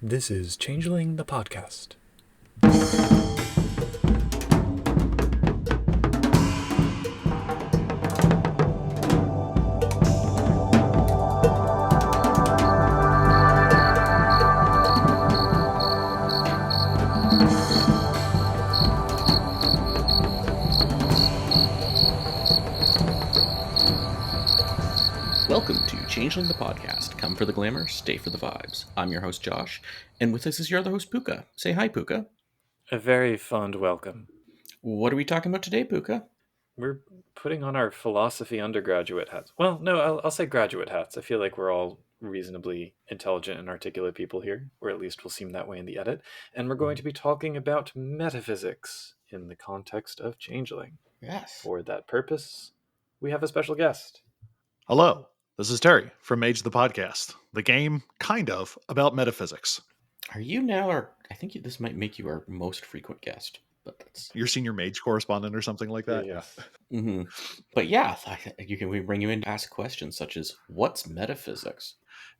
This is Changeling the podcast. Welcome to Changeling the podcast. Come for the glamour, stay for the vibes. I'm your host Josh, and with us is your other host Puka. Say hi, Puka. A very fond welcome. What are we talking about today, Puka? We're putting on our philosophy undergraduate hats. Well, no, I'll say graduate hats. I feel like we're all reasonably intelligent and articulate people here, or at least we'll seem that way in the edit. And we're going to be talking about metaphysics in the context of Changeling. Yes. For that purpose, we have a special guest. Hello, this is Terry from Mage the podcast, the game kind of about metaphysics. Are you now our... I think this might make you our most frequent guest, but that's... Your senior Mage correspondent or something like that? Yeah. Mm-hmm. But yeah, we bring you in to ask questions such as, what's metaphysics?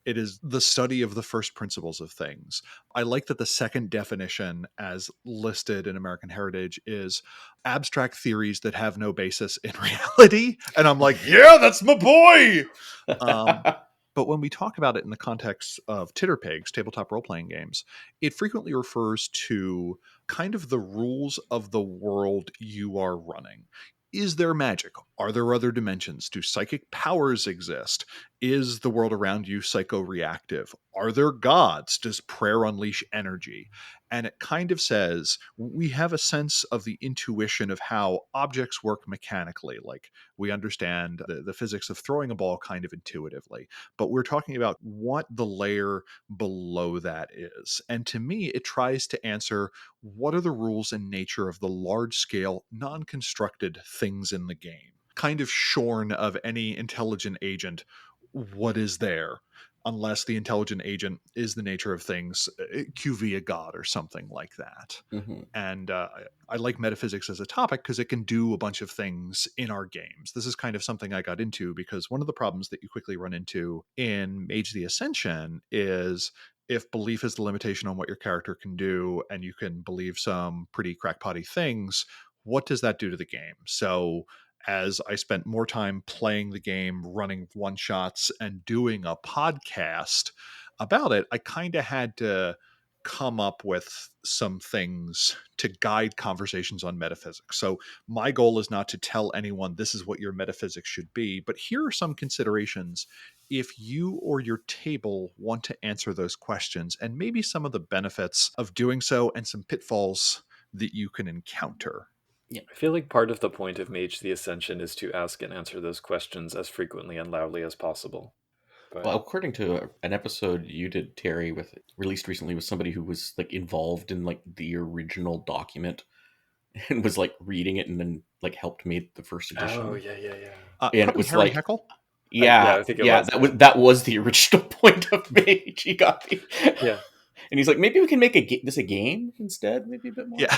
It is the study of the first principles of things. I like that the second definition, as listed in American Heritage, is abstract theories that have no basis in reality. And I'm like, yeah, that's my boy! But when we talk about it in the context of titterpigs, tabletop role-playing games, it frequently refers to kind of the rules of the world you are running. Is there magic? Are there other dimensions? Do psychic powers exist? Is the world around you psychoreactive? Are there gods? Does prayer unleash energy? And it kind of says we have a sense of the intuition of how objects work mechanically. Like we understand the physics of throwing a ball kind of intuitively. But we're talking about what the layer below that is. And to me, it tries to answer what are the rules and nature of the large-scale, non-constructed things in the game? Kind of shorn of any intelligent agent, what is there? Unless the intelligent agent is the nature of things, QV a god or something like that. Mm-hmm. And I like metaphysics as a topic because it can do a bunch of things in our games. This is kind of something I got into because one of the problems that you quickly run into in Mage the Ascension is if belief is the limitation on what your character can do and you can believe some pretty crackpotty things, what does that do to the game? So as I spent more time playing the game, running one-shots, and doing a podcast about it, I kind of had to come up with some things to guide conversations on metaphysics. So my goal is not to tell anyone this is what your metaphysics should be, but here are some considerations if you or your table want to answer those questions, and maybe some of the benefits of doing so and some pitfalls that you can encounter. Yeah. I feel like part of the point of Mage the Ascension is to ask and answer those questions as frequently and loudly as possible. But Well, according to an episode you did, Terry, with released recently, with somebody who was like involved in like the original document and was like reading it and then like helped make the first edition. oh yeah. And it was Harry like, Heckle? yeah, I think it yeah, was. that was the original point of Mage. He got me. Yeah. And he's like, maybe we can make this a game instead, maybe a bit more. Yeah.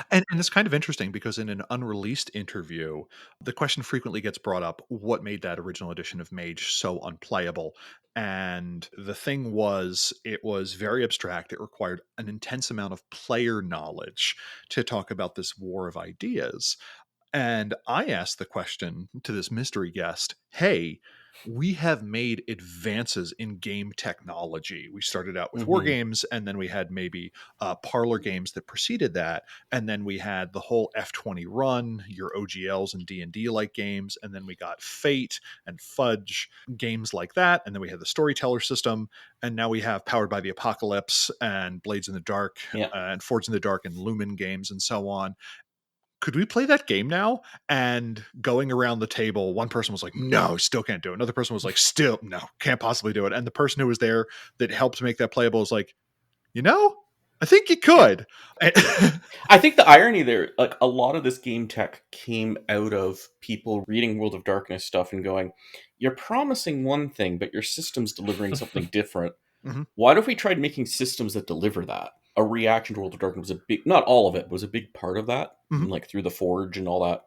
And it's kind of interesting because in an unreleased interview, the question frequently gets brought up, what made that original edition of Mage so unplayable? And the thing was, it was very abstract. It required an intense amount of player knowledge to talk about this war of ideas. And I asked the question to this mystery guest, hey, we have made advances in game technology. We started out with war games, and then we had maybe parlor games that preceded that, and then we had the whole F20 run, your OGLs and D&D like games, and then we got Fate and Fudge games like that, and then we had the storyteller system, and now we have Powered by the Apocalypse and Blades in the Dark and Forged in the Dark and Lumen games and so on. Could we play that game now? And going around the table, one person was like, no, still can't do it. Another person was like, still, no, can't possibly do it. And the person who was there that helped make that playable was like, I think you could. I think the irony there, like a lot of this game tech came out of people reading World of Darkness stuff and going, you're promising one thing, but your system's delivering something different. Mhm. Why don't we try making systems that deliver that? A reaction to World of Darkness was a big, not all of it, but was a big part of that, like through the Forge and all that.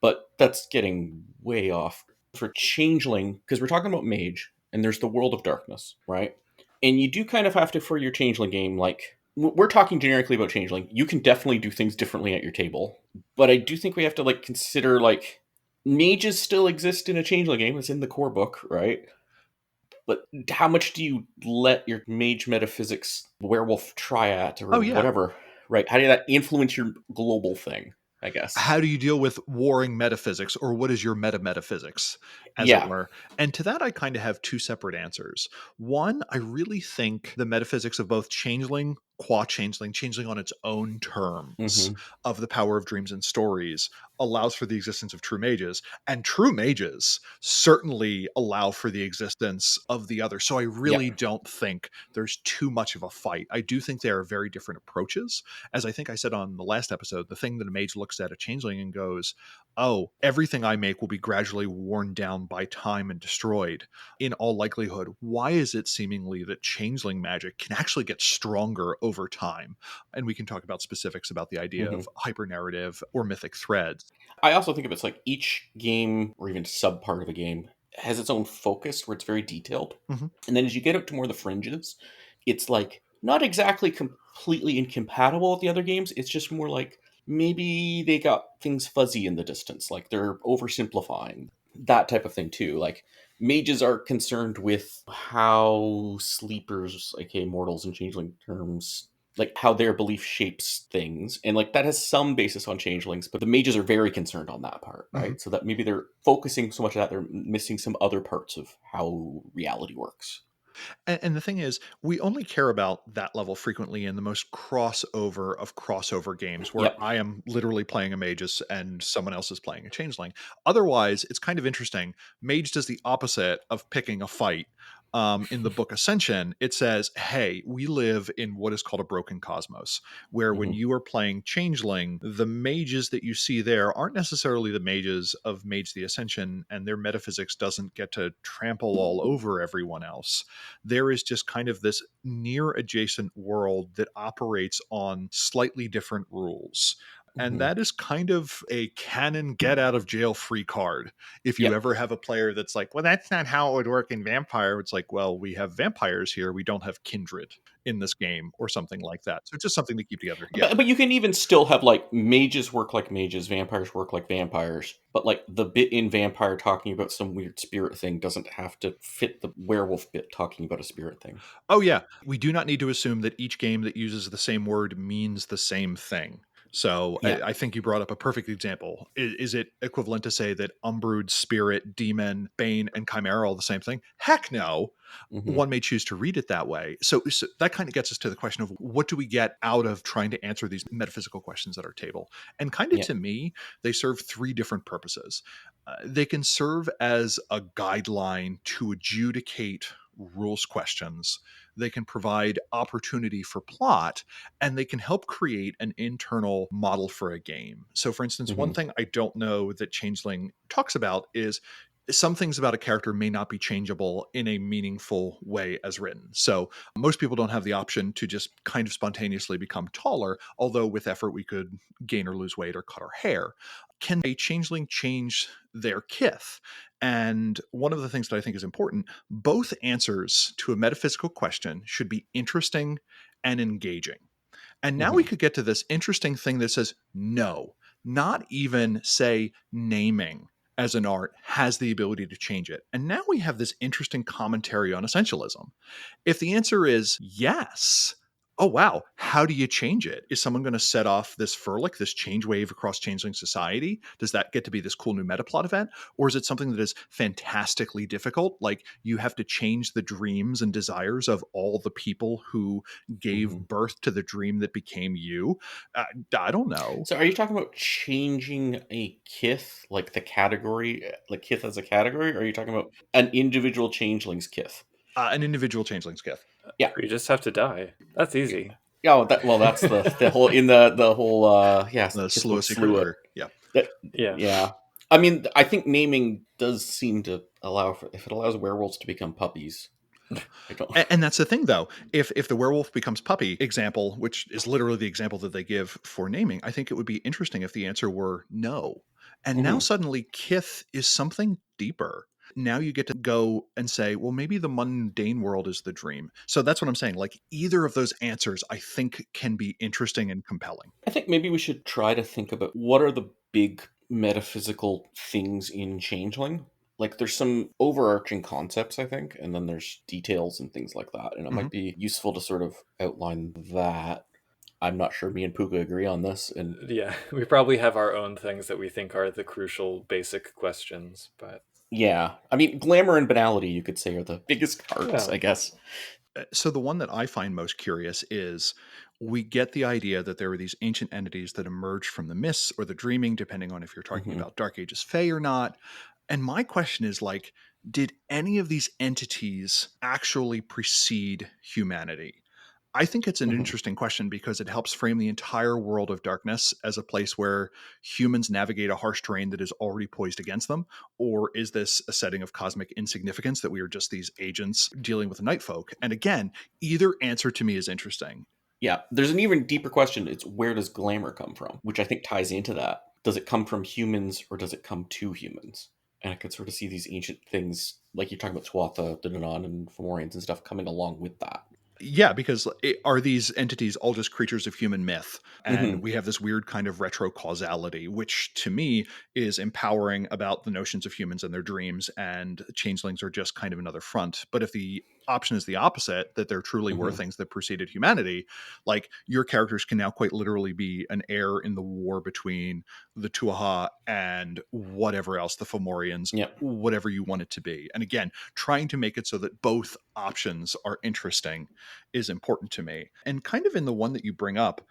But that's getting way off. For Changeling, because we're talking about Mage, and there's the World of Darkness, right? And you do kind of have to, for your Changeling game, like, we're talking generically about Changeling. You can definitely do things differently at your table. But I do think we have to, like, consider, like, mages still exist in a Changeling game. It's in the core book, right? But how much do you let your mage metaphysics werewolf triad or Oh, yeah. whatever, right? How do that influence your global thing, I guess? How do you deal with warring metaphysics, or what is your metaphysics, as it Yeah. were? And to that, I kind of have two separate answers. One, I really think the metaphysics of both Changeling, qua Changeling, Changeling on its own terms, Mm-hmm. of the power of dreams and stories, allows for the existence of true mages, and true mages certainly allow for the existence of the other. So I really Yep. don't think there's too much of a fight. I do think they are very different approaches. As I think I said on the last episode, the thing that a mage looks at a changeling and goes, oh, everything I make will be gradually worn down by time and destroyed. In all likelihood, why is it seemingly that changeling magic can actually get stronger over time? And we can talk about specifics about the idea Mm-hmm. of hypernarrative or mythic threads. I also think of it's like each game or even sub part of a game has its own focus where it's very detailed. Mhm. And then as you get out to more of the fringes, it's like not exactly completely incompatible with the other games. It's just more like maybe they got things fuzzy in the distance, like they're oversimplifying that type of thing too. Like mages are concerned with how sleepers, aka mortals in changeling terms, like how their belief shapes things, and like that has some basis on changelings, but the mages are very concerned on that part, Mhm. right? So that maybe they're focusing so much of that they're missing some other parts of how reality works. And the thing is, we only care about that level frequently in the most crossover of crossover games where Yep. I am literally playing a magus and someone else is playing a changeling. Otherwise, it's kind of interesting. Mage does the opposite of picking a fight. In the book Ascension, it says, hey, we live in what is called a broken cosmos, where when Hmm. you are playing Changeling, the mages that you see there aren't necessarily the mages of Mage the Ascension, and their metaphysics doesn't get to trample all over everyone else. There is just kind of this near adjacent world that operates on slightly different rules. And Hmm. that is kind of a canon get out of jail free card. If you Yep. ever have a player that's like, well, that's not how it would work in Vampire, it's like, well, we have vampires here. We don't have kindred in this game or something like that. So just something to keep together. Yeah. But you can even still have like mages work like mages, vampires work like vampires, but like the bit in vampire talking about some weird spirit thing doesn't have to fit the werewolf bit talking about a spirit thing. Oh, yeah. We do not need to assume that each game that uses the same word means the same thing. So Yeah. I think you brought up a perfect example. Is it equivalent to say that Umbrood, Spirit, Demon, Bane, and Chimera are all the same thing? Heck no. Hmm. One may choose to read it that way. So that kind of gets us to the question of what do we get out of trying to answer these metaphysical questions at our table? And kind of Yeah. to me, they serve three different purposes. They can serve as a guideline to adjudicate rules questions. They can provide opportunity for plot, and they can help create an internal model for a game. So, for instance, one Hmm. thing I don't know that Changeling talks about is some things about a character may not be changeable in a meaningful way as written. So, most people don't have the option to just kind of spontaneously become taller, although with effort we could gain or lose weight or cut our hair. Can a changeling change their kith? And one of the things that I think is important, both answers to a metaphysical question should be interesting and engaging. And now we Hmm. could get to this interesting thing that says, no, not even say naming as an art has the ability to change it. And now we have this interesting commentary on essentialism. If the answer is yes, oh wow, how do you change it? Is someone going to set off this furlick, this change wave across changeling society? Does that get to be this cool new meta plot event? Or is it something that is fantastically difficult? Like you have to change the dreams and desires of all the people who gave Hmm. birth to the dream that became you? I don't know. So are you talking about changing a kith, like the category, like kith as a category, or are you talking about an individual changeling's kith? An individual changeling skiff. Yeah. You just have to die. That's easy. Yeah, well, that's the whole in the whole yeah, The kith book Slua secret Slua. order. Yeah. That, Yeah. yeah. I mean, I think naming does seem to allow for, if it allows werewolves to become puppies. I don't. And that's the thing, though. If the werewolf becomes puppy example, which is literally the example that they give for naming, I think it would be interesting if the answer were no. And now Hmm. suddenly, kith is something deeper. Now you get to go and say, well, maybe the mundane world is the dream. So that's what I'm saying. Like, either of those answers, I think, can be interesting and compelling. I think maybe we should try to think about what are the big metaphysical things in Changeling. Like, there's some overarching concepts, I think, and then there's details and things like that. And it might be useful to sort of outline that. I'm not sure me and Puka agree on this. And Yeah, we probably have our own things that we think are the crucial basic questions, but yeah, I mean, glamour and banality, you could say, are the biggest parts, well, I guess. So the one that I find most curious is we get the idea that there are these ancient entities that emerged from the mists or the dreaming, depending on if you're talking Hmm. about Dark Ages Fae or not. And my question is like, did any of these entities actually precede humanity? I think it's an Hmm. interesting question because it helps frame the entire world of darkness as a place where humans navigate a harsh terrain that is already poised against them. Or is this a setting of cosmic insignificance that we are just these agents dealing with night folk? And again, either answer to me is interesting. Yeah, there's an even deeper question. It's where does glamour come from? Which I think ties into that. Does it come from humans or does it come to humans? And I could sort of see these ancient things, like you're talking about Tuatha, the Danan, and Fomorians and stuff, coming along with that. Yeah, because are these entities all just creatures of human myth? And Hmm. we have this weird kind of retro causality, which to me is empowering about the notions of humans and their dreams, and changelings are just kind of another front. But if the option is the opposite, that there truly were Hmm. things that preceded humanity, like your characters can now quite literally be an heir in the war between the Tuatha and whatever else, the Fomorians, Yep. whatever you want it to be. And again, trying to make it so that both options are interesting is important to me. And kind of in the one that you bring up,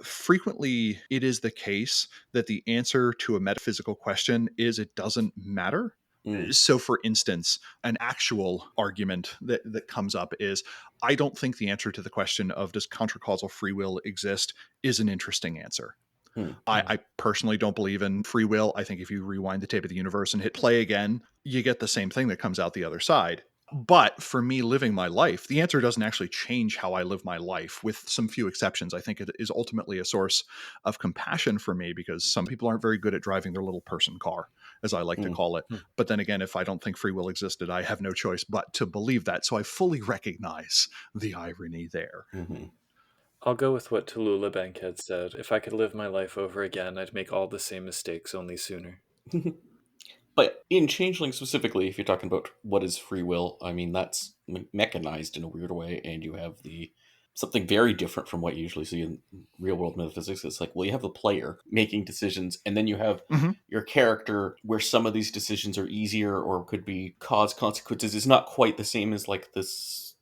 frequently it is the case that the answer to a metaphysical question is it doesn't matter. Mm. So, for instance, an actual argument that comes up is I don't think the answer to the question of does contracausal free will exist is an interesting answer. Mm. I personally don't believe in free will. I think if you rewind the tape of the universe and hit play again, you get the same thing that comes out the other side. But for me living my life, the answer doesn't actually change how I live my life, with some few exceptions. I think it is ultimately a source of compassion for me because some people aren't very good at driving their little person car, as I like to Mm. call it. Hmm. But then again, if I don't think free will existed, I have no choice but to believe that. So I fully recognize the irony there. Hmm. I'll go with what Tallulah Bankhead said. If I could live my life over again, I'd make all the same mistakes, only sooner. But in Changeling specifically, if you're talking about what is free will, I mean, that's mechanized in a weird way, and you have the something very different from what you usually see in real world metaphysics. It's like, well, you have the player making decisions, and then you have Mm-hmm. your character where some of these decisions are easier or could be cause consequences. Is not quite the same as like this.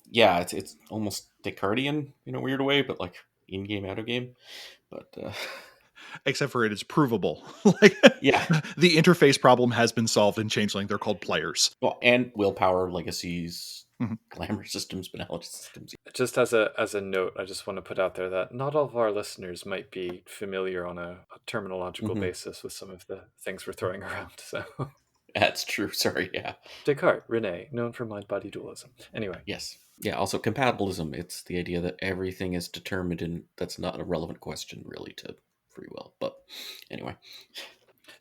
Yeah, it's almost Descartesian in a weird way, but like in game, out of game. But Except for it is provable. Like yeah, the interface problem has been solved in Changeling. They're called players. well, and willpower, legacies, Mhm. glamour systems, banality systems. Just as a note, I just want to put out there that not all of our listeners might be familiar on a terminological Hmm. basis with some of the things we're throwing around. So That's true. Sorry. Yeah. Descartes, Rene, known for mind-body dualism. Anyway, Yes. Yeah. Also, compatibilism. It's the idea that everything is determined, and that's not a relevant question really to free will. But anyway.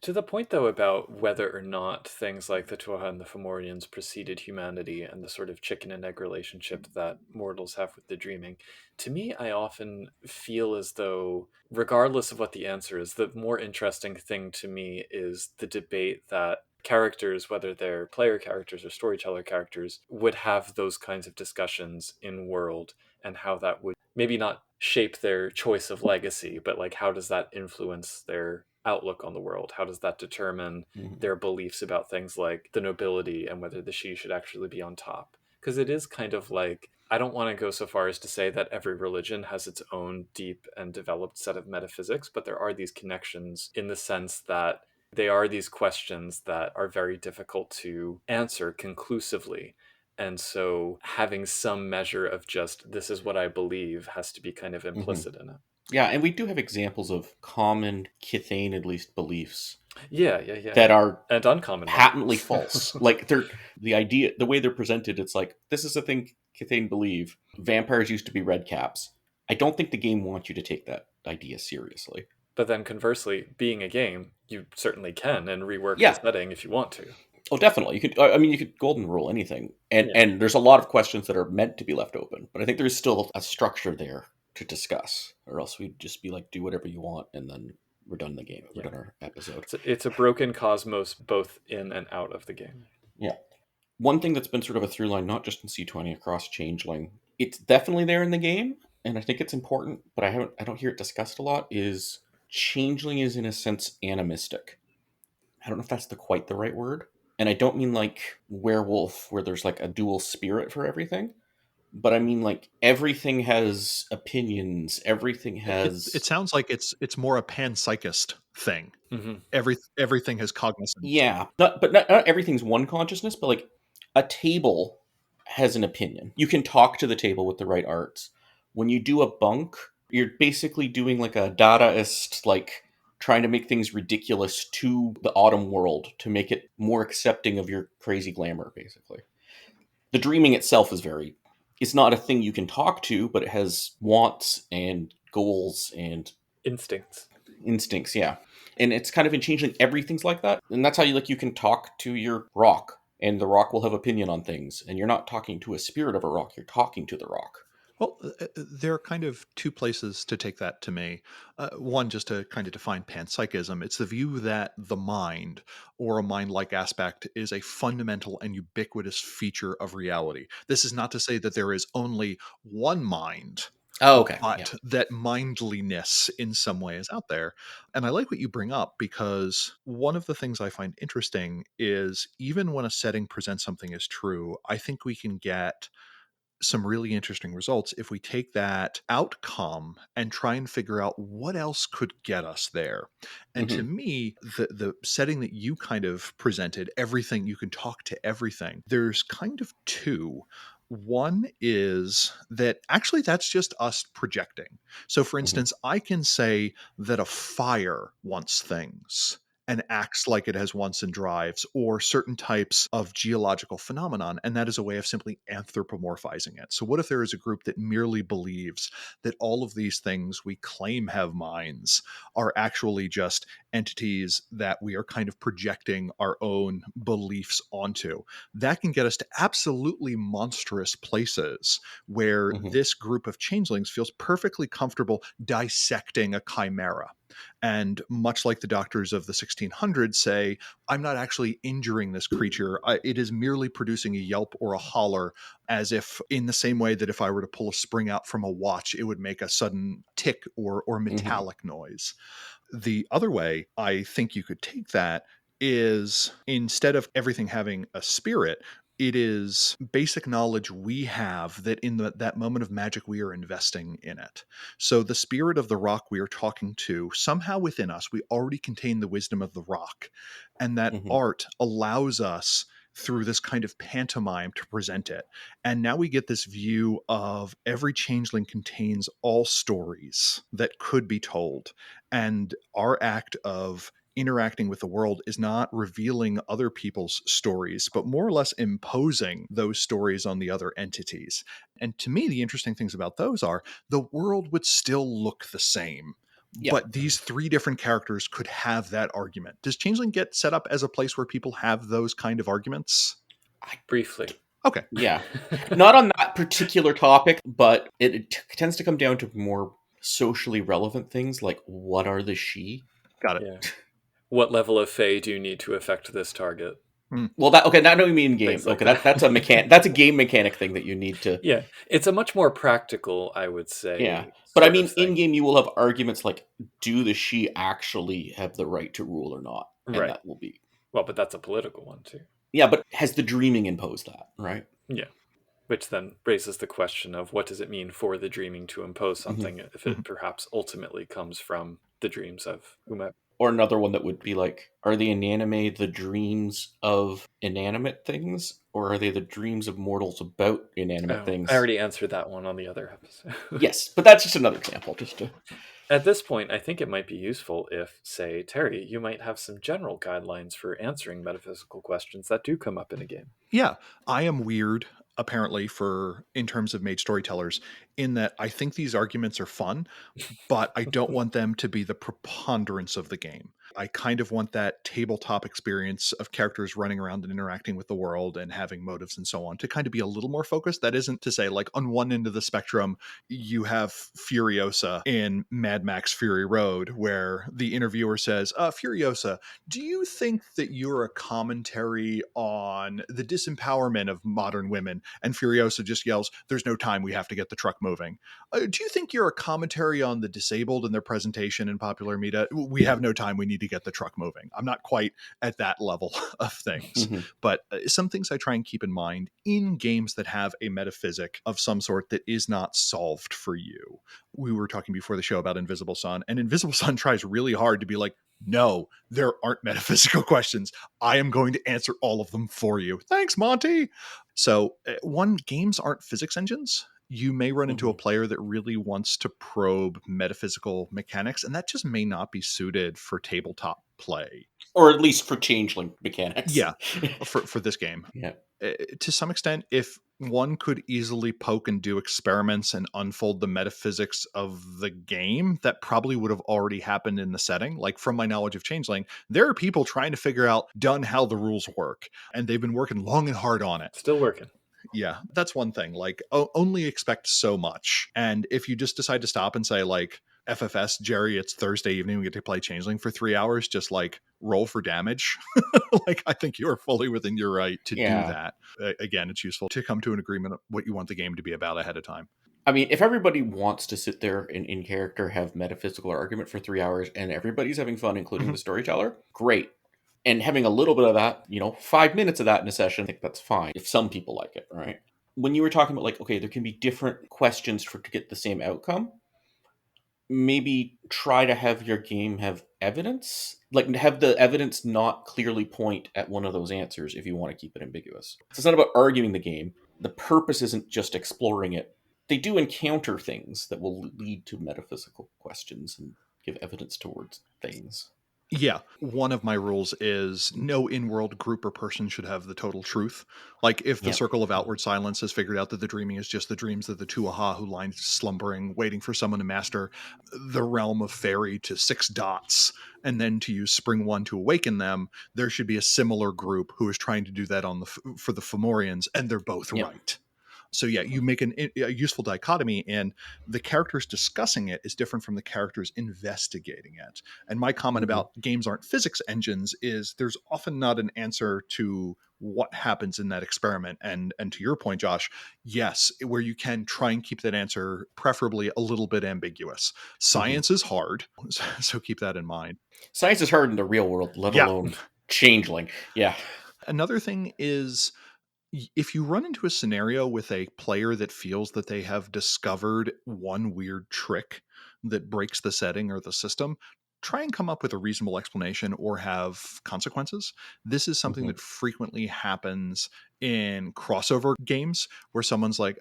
to the point though about whether or not things like the Tuatha and the Fomorians preceded humanity and the sort of chicken and egg relationship that mortals have with the dreaming, to me, I often feel as though, regardless of what the answer is, the more interesting thing to me is the debate that characters, whether they're player characters or storyteller characters, would have those kinds of discussions in world, and how that would maybe not shape their choice of legacy, but like how does that influence their outlook on the world? How does that determine Mhm. their beliefs about things like the nobility and whether the she should actually be on top? Because it is kind of like, I don't want to go so far as to say that every religion has its own deep and developed set of metaphysics, but there are these connections in the sense that they are these questions that are very difficult to answer conclusively. And so having some measure of just this is what I believe has to be kind of Mhm. implicit in it. Yeah, and we do have examples of common Kithane, at least, beliefs Yeah, yeah, yeah. that are And uncommon patently ones. false. Like they're the idea, the way they're presented. It's like this is a thing Kithane believe. Vampires used to be red caps. I don't think the game wants you to take that idea seriously. But then conversely, being a game, you certainly can and rework the Yeah, setting if you want to. Oh, definitely. You could. I mean, you could golden rule anything, and Yeah. and there's a lot of questions that are meant to be left open. But I think there's still a structure there to discuss, or else we'd just be like, do whatever you want, and then we're done the game. We're Yeah. done our episode. It's a broken cosmos both in and out of the game. Yeah. One thing that's been sort of a through line, not just in C20 across Changeling, it's definitely there in the game, and I think it's important, but I don't hear it discussed a lot. Is Changeling is in a sense animistic. I don't know if that's quite the right word. And I don't mean like werewolf, where there's like a dual spirit for everything, but I mean like everything has opinions. Everything It has, sounds like it's more a panpsychist thing. Mm-hmm. Everything has cognizance. yeah, not everything's one consciousness, but like a table has an opinion. You can talk to the table with the right arts. When you do a bunk, you're basically doing like a Dadaist, like trying to make things ridiculous to the autumn world to make it more accepting of your crazy glamour, basically. The dreaming itself is very, it's not a thing you can talk to, but it has wants and goals and Instincts. instincts, yeah. And it's kind of in Changeling, everything's like that. And that's how you can talk to your rock, and the rock will have opinion on things. And you're not talking to a spirit of a rock, you're talking to the rock. Well, there are kind of two places to take that to me. One, just to kind of define panpsychism, it's the view that the mind or a mind like aspect is a fundamental and ubiquitous feature of reality. This is not to say that there is only one mind, Oh, okay. Yeah. but that mindliness in some way is out there. And I like what you bring up, because one of the things I find interesting is even when a setting presents something as true, I think we can get some really interesting results if we take that outcome and try and figure out what else could get us there. And to Hmm. me, the setting that you kind of presented, everything, you can talk to everything, there's kind of two. One is that actually that's just us projecting. So for Hmm. instance, I can say that a fire wants things and acts like it has wants and drives, or certain types of geological phenomenon, and that is a way of simply anthropomorphizing it. So what if there is a group that merely believes that all of these things we claim have minds are actually just entities that we are kind of projecting our own beliefs onto? That can get us to absolutely monstrous places where Hmm. this group of changelings feels perfectly comfortable dissecting a chimera. And much like the doctors of the 1600s say, I'm not actually injuring this creature. It is merely producing a yelp or a holler, as if in the same way that if I were to pull a spring out from a watch, it would make a sudden tick or Hmm. metallic noise. The other way I think you could take that is, instead of everything having a spirit, it is basic knowledge we have that in that moment of magic we are investing in it. So the spirit of the rock we are talking to, somehow within us, we already contain the wisdom of the rock. And that Hmm. art allows us through this kind of pantomime to present it. And now we get this view of every changeling contains all stories that could be told. And our act of interacting with the world is not revealing other people's stories, but more or less imposing those stories on the other entities. And to me, the interesting things about those are the world would still look the same. Yeah. But these three different characters could have that argument. Does Changeling get set up as a place where people have those kind of arguments? I, Briefly. Okay, yeah. Not on that particular topic, but it tends to come down to more socially relevant things like what are the she? got it. Yeah. What level of Fey do you need to affect this target? Mm. Well, that okay. Now we mean in game. Things like Okay, that. that's a That's a game mechanic thing that you need to. Yeah. It's a much more practical, I would Yeah, say, but I sort of mean, in thing. game you will have arguments like, do the she actually have the right to rule or not, and Right. that will be, Well, but that's a political one too. yeah. But has the dreaming imposed that, right? Yeah. Which then raises the question of what does it mean for the dreaming to impose Hmm. something if it Mhm. perhaps ultimately comes from the dreams of whomever? Or another one that would be like, are the inanimate the dreams of inanimate things, or are they the dreams of mortals about inanimate Oh, I things? already answered that one on the other episode. Yes, but that's just another example. Just to At this point, I think it might be useful if, say, Terry, you might have some general guidelines for answering metaphysical questions that do come up in a game. Yeah, I am weird, apparently, for in terms of mage storytellers. in that I think these arguments are fun, but I don't want them to be the preponderance of the game. I kind of want that tabletop experience of characters running around and interacting with the world and having motives and so on to kind of be a little more focused. That isn't to say, like, on one end of the spectrum, you have Furiosa in Mad Max Fury Road, where the interviewer says, Furiosa, do you think that you're a commentary on the disempowerment of modern women? And Furiosa just yells, there's no time, we have to get the truck moving. Do you think you're a commentary on the disabled and their presentation in popular media? We have no time. We need to get the truck moving. I'm not quite at that level of things, but some things I try and keep in mind in games that have a metaphysic of some sort that is not solved for you. We were talking before the show about Invisible Sun, and Invisible Sun tries really hard to be like, no, there aren't metaphysical questions. I am going to answer all of them for you. Thanks, Monty. So, one, games aren't physics engines. You may run into a player that really wants to probe metaphysical mechanics, and that just may not be suited for tabletop play. Or at least for Changeling mechanics. Yeah, for this game. Yeah. To some extent, if one could easily poke and do experiments and unfold the metaphysics of the game, that probably would have already happened in the setting. Like, from my knowledge of Changeling, there are people trying to figure out how the rules work, and they've been working long and hard on it. Still working. Yeah, that's one thing. Like, only expect so much. And if you just decide to stop and say, like, FFS, Jerry, it's Thursday evening, we get to play Changeling for 3 hours, just like roll for damage. Like, I think you are fully within your right to do that. Again, it's useful to come to an agreement of what you want the game to be about ahead of time. I mean, if everybody wants to sit there and in character have metaphysical argument for 3 hours and everybody's having fun, including the storyteller, great. And having a little bit of that, 5 minutes of that in a session, I think that's fine if some people like it, right? When you were talking about, like, okay, there can be different questions to get the same outcome, maybe try to have your game have evidence, like have the evidence not clearly point at one of those answers if you want to keep it ambiguous. So it's not about arguing the game. The purpose isn't just exploring it. They do encounter things that will lead to metaphysical questions and give evidence towards things. Yeah. One of my rules is no in-world group or person should have the total truth. Like, if the circle of outward silence has figured out that the dreaming is just the dreams of the Tuatha who lie slumbering, waiting for someone to master the realm of fairy to 6 dots, and then to use Spring One to awaken them, there should be a similar group who is trying to do that for the Fomorians, and they're both right. So yeah, you make a useful dichotomy, and the characters discussing it is different from the characters investigating it. And my comment about games aren't physics engines is there's often not an answer to what happens in that experiment. And to your point, Josh, yes, where you can try and keep that answer preferably a little bit ambiguous. Science is hard, so keep that in mind. Science is hard in the real world, let alone Changeling. Yeah. Another thing is, if you run into a scenario with a player that feels that they have discovered one weird trick that breaks the setting or the system, try and come up with a reasonable explanation or have consequences. This is something that frequently happens in crossover games where someone's like,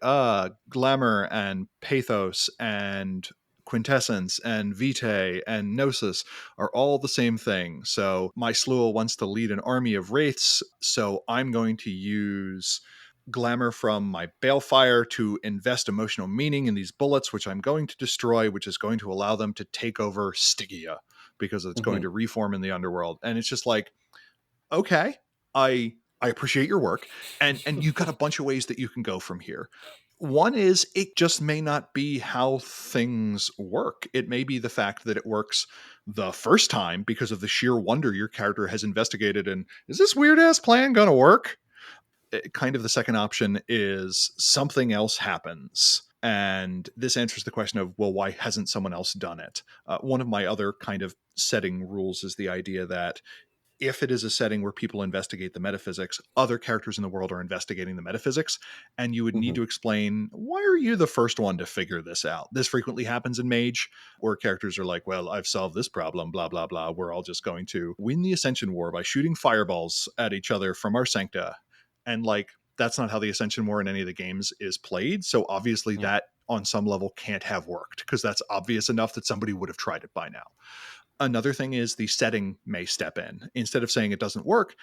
glamour and pathos and quintessence and vitae and gnosis are all the same thing. So my Sluel wants to lead an army of wraiths, so I'm going to use glamour from my balefire to invest emotional meaning in these bullets, which I'm going to destroy, which is going to allow them to take over Stygia because it's going to reform in the underworld. And it's just like, okay, I appreciate your work, and you've got a bunch of ways that you can go from here. One is, it just may not be how things work. It may be the fact that it works the first time because of the sheer wonder your character has investigated, and is this weird ass plan going to work? Kind of the second option is something else happens. And this answers the question of, well, why hasn't someone else done it? One of my other kind of setting rules is the idea that if it is a setting where people investigate the metaphysics, other characters in the world are investigating the metaphysics, and you would need to explain, why are you the first one to figure this out? This frequently happens in Mage, where characters are like, well, I've solved this problem, blah, blah, blah. We're all just going to win the Ascension War by shooting fireballs at each other from our sancta. And like, that's not how the Ascension War in any of the games is played. So obviously that on some level can't have worked, because that's obvious enough that somebody would have tried it by now. Another thing is the setting may step in. Instead of saying it doesn't work,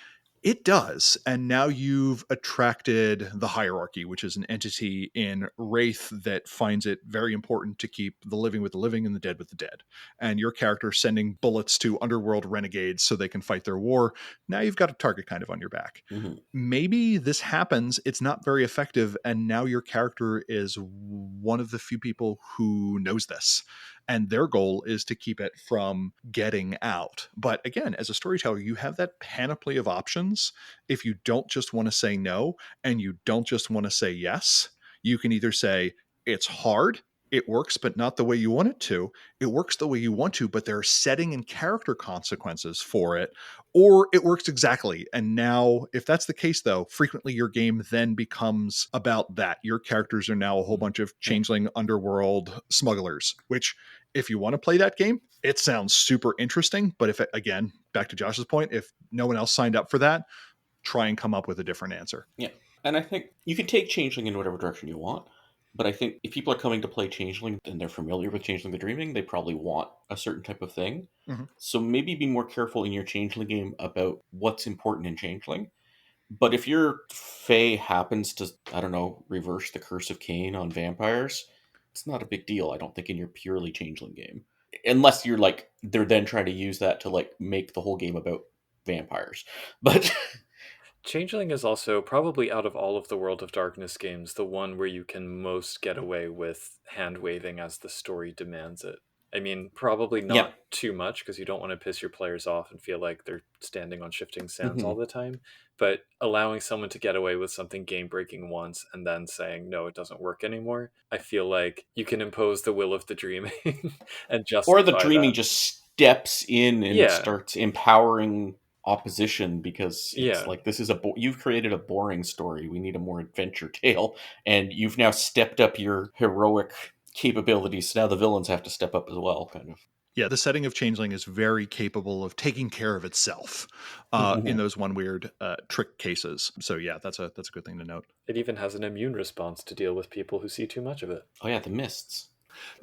It does. And now you've attracted the hierarchy, which is an entity in Wraith that finds it very important to keep the living with the living and the dead with the dead. And your character sending bullets to underworld renegades so they can fight their war. Now you've got a target kind of on your back. Mm-hmm. Maybe this happens, it's not very effective, and now your character is one of the few people who knows this. And their goal is to keep it from getting out. But again, as a storyteller, you have that panoply of options. If you don't just want to say no and you don't just want to say yes, you can either say, it's hard, it works, but not the way you want it to. It works the way you want to, but there are setting and character consequences for it, or it works exactly. And now, if that's the case, though, frequently your game then becomes about that. Your characters are now a whole bunch of changeling underworld smugglers, which, if you want to play that game, it sounds super interesting. But if, again, back to Josh's point, if no one else signed up for that, try and come up with a different answer. Yeah. And I think you can take Changeling in whatever direction you want. But I think if people are coming to play Changeling and they're familiar with Changeling the Dreaming, they probably want a certain type of thing. Mm-hmm. So maybe be more careful in your Changeling game about what's important in Changeling. But if your Fae happens to, I don't know, reverse the Curse of Cain on vampires, it's not a big deal, I don't think, in your purely Changeling game. Unless you're like, they're then trying to use that to like make the whole game about vampires. But Changeling is also probably out of all of the World of Darkness games the one where you can most get away with hand waving as the story demands it. I mean, probably yeah. not too much because you don't want to piss your players off and feel like they're standing on shifting sands all Mm-hmm. the time. But allowing someone to get away with something game breaking once and then saying, no, it doesn't work anymore, I feel like you can impose the will of the dreaming and Or the justify that. Dreaming just steps in and Yeah, starts empowering opposition because it's yeah. like, this is you've created a boring story, we need a more adventure tale, and you've now stepped up your heroic capabilities, so now the villains have to step up as well, kind of. Yeah, the setting of Changeling is very capable of taking care of itself in those one weird trick cases. So yeah, that's a good thing to note. It even has an immune response to deal with people who see too much of it. Oh yeah, the mists.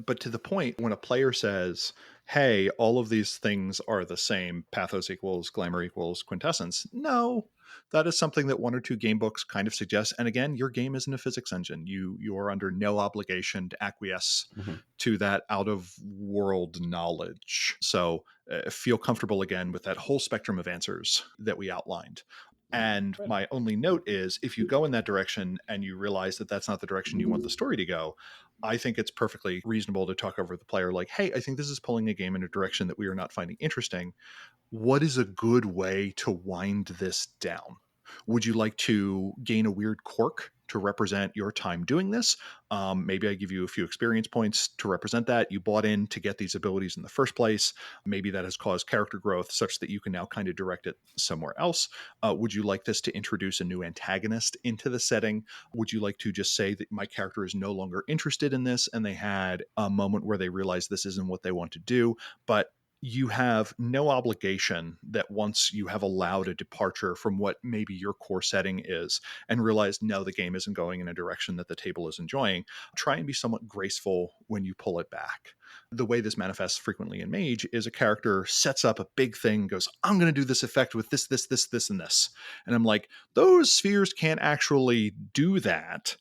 But to the point, when a player says, hey, all of these things are the same, pathos equals glamour equals quintessence, no, that is something that one or two game books kind of suggest. And again, your game isn't a physics engine. You are under no obligation to acquiesce Mm-hmm. to that out of world knowledge. So feel comfortable again with that whole spectrum of answers that we outlined. And Right. my only note is, if you go in that direction and you realize that that's not the direction you want the story to go, I think it's perfectly reasonable to talk over with the player like, hey, I think this is pulling a game in a direction that we are not finding interesting. What is a good way to wind this down? Would you like to gain a weird quirk to represent your time doing this? Maybe I give you a few experience points to represent that. You bought in to get these abilities in the first place. Maybe that has caused character growth such that you can now kind of direct it somewhere else. Would you like this to introduce a new antagonist into the setting? Would you like to just say that my character is no longer interested in this and they had a moment where they realized this isn't what they want to do, but you have no obligation that once you have allowed a departure from what maybe your core setting is and realized, no, the game isn't going in a direction that the table is enjoying, try and be somewhat graceful when you pull it back. The way this manifests frequently in Mage is a character sets up a big thing, goes, I'm going to do this effect with this, this, this, this, and this. And I'm like, those spheres can't actually do that.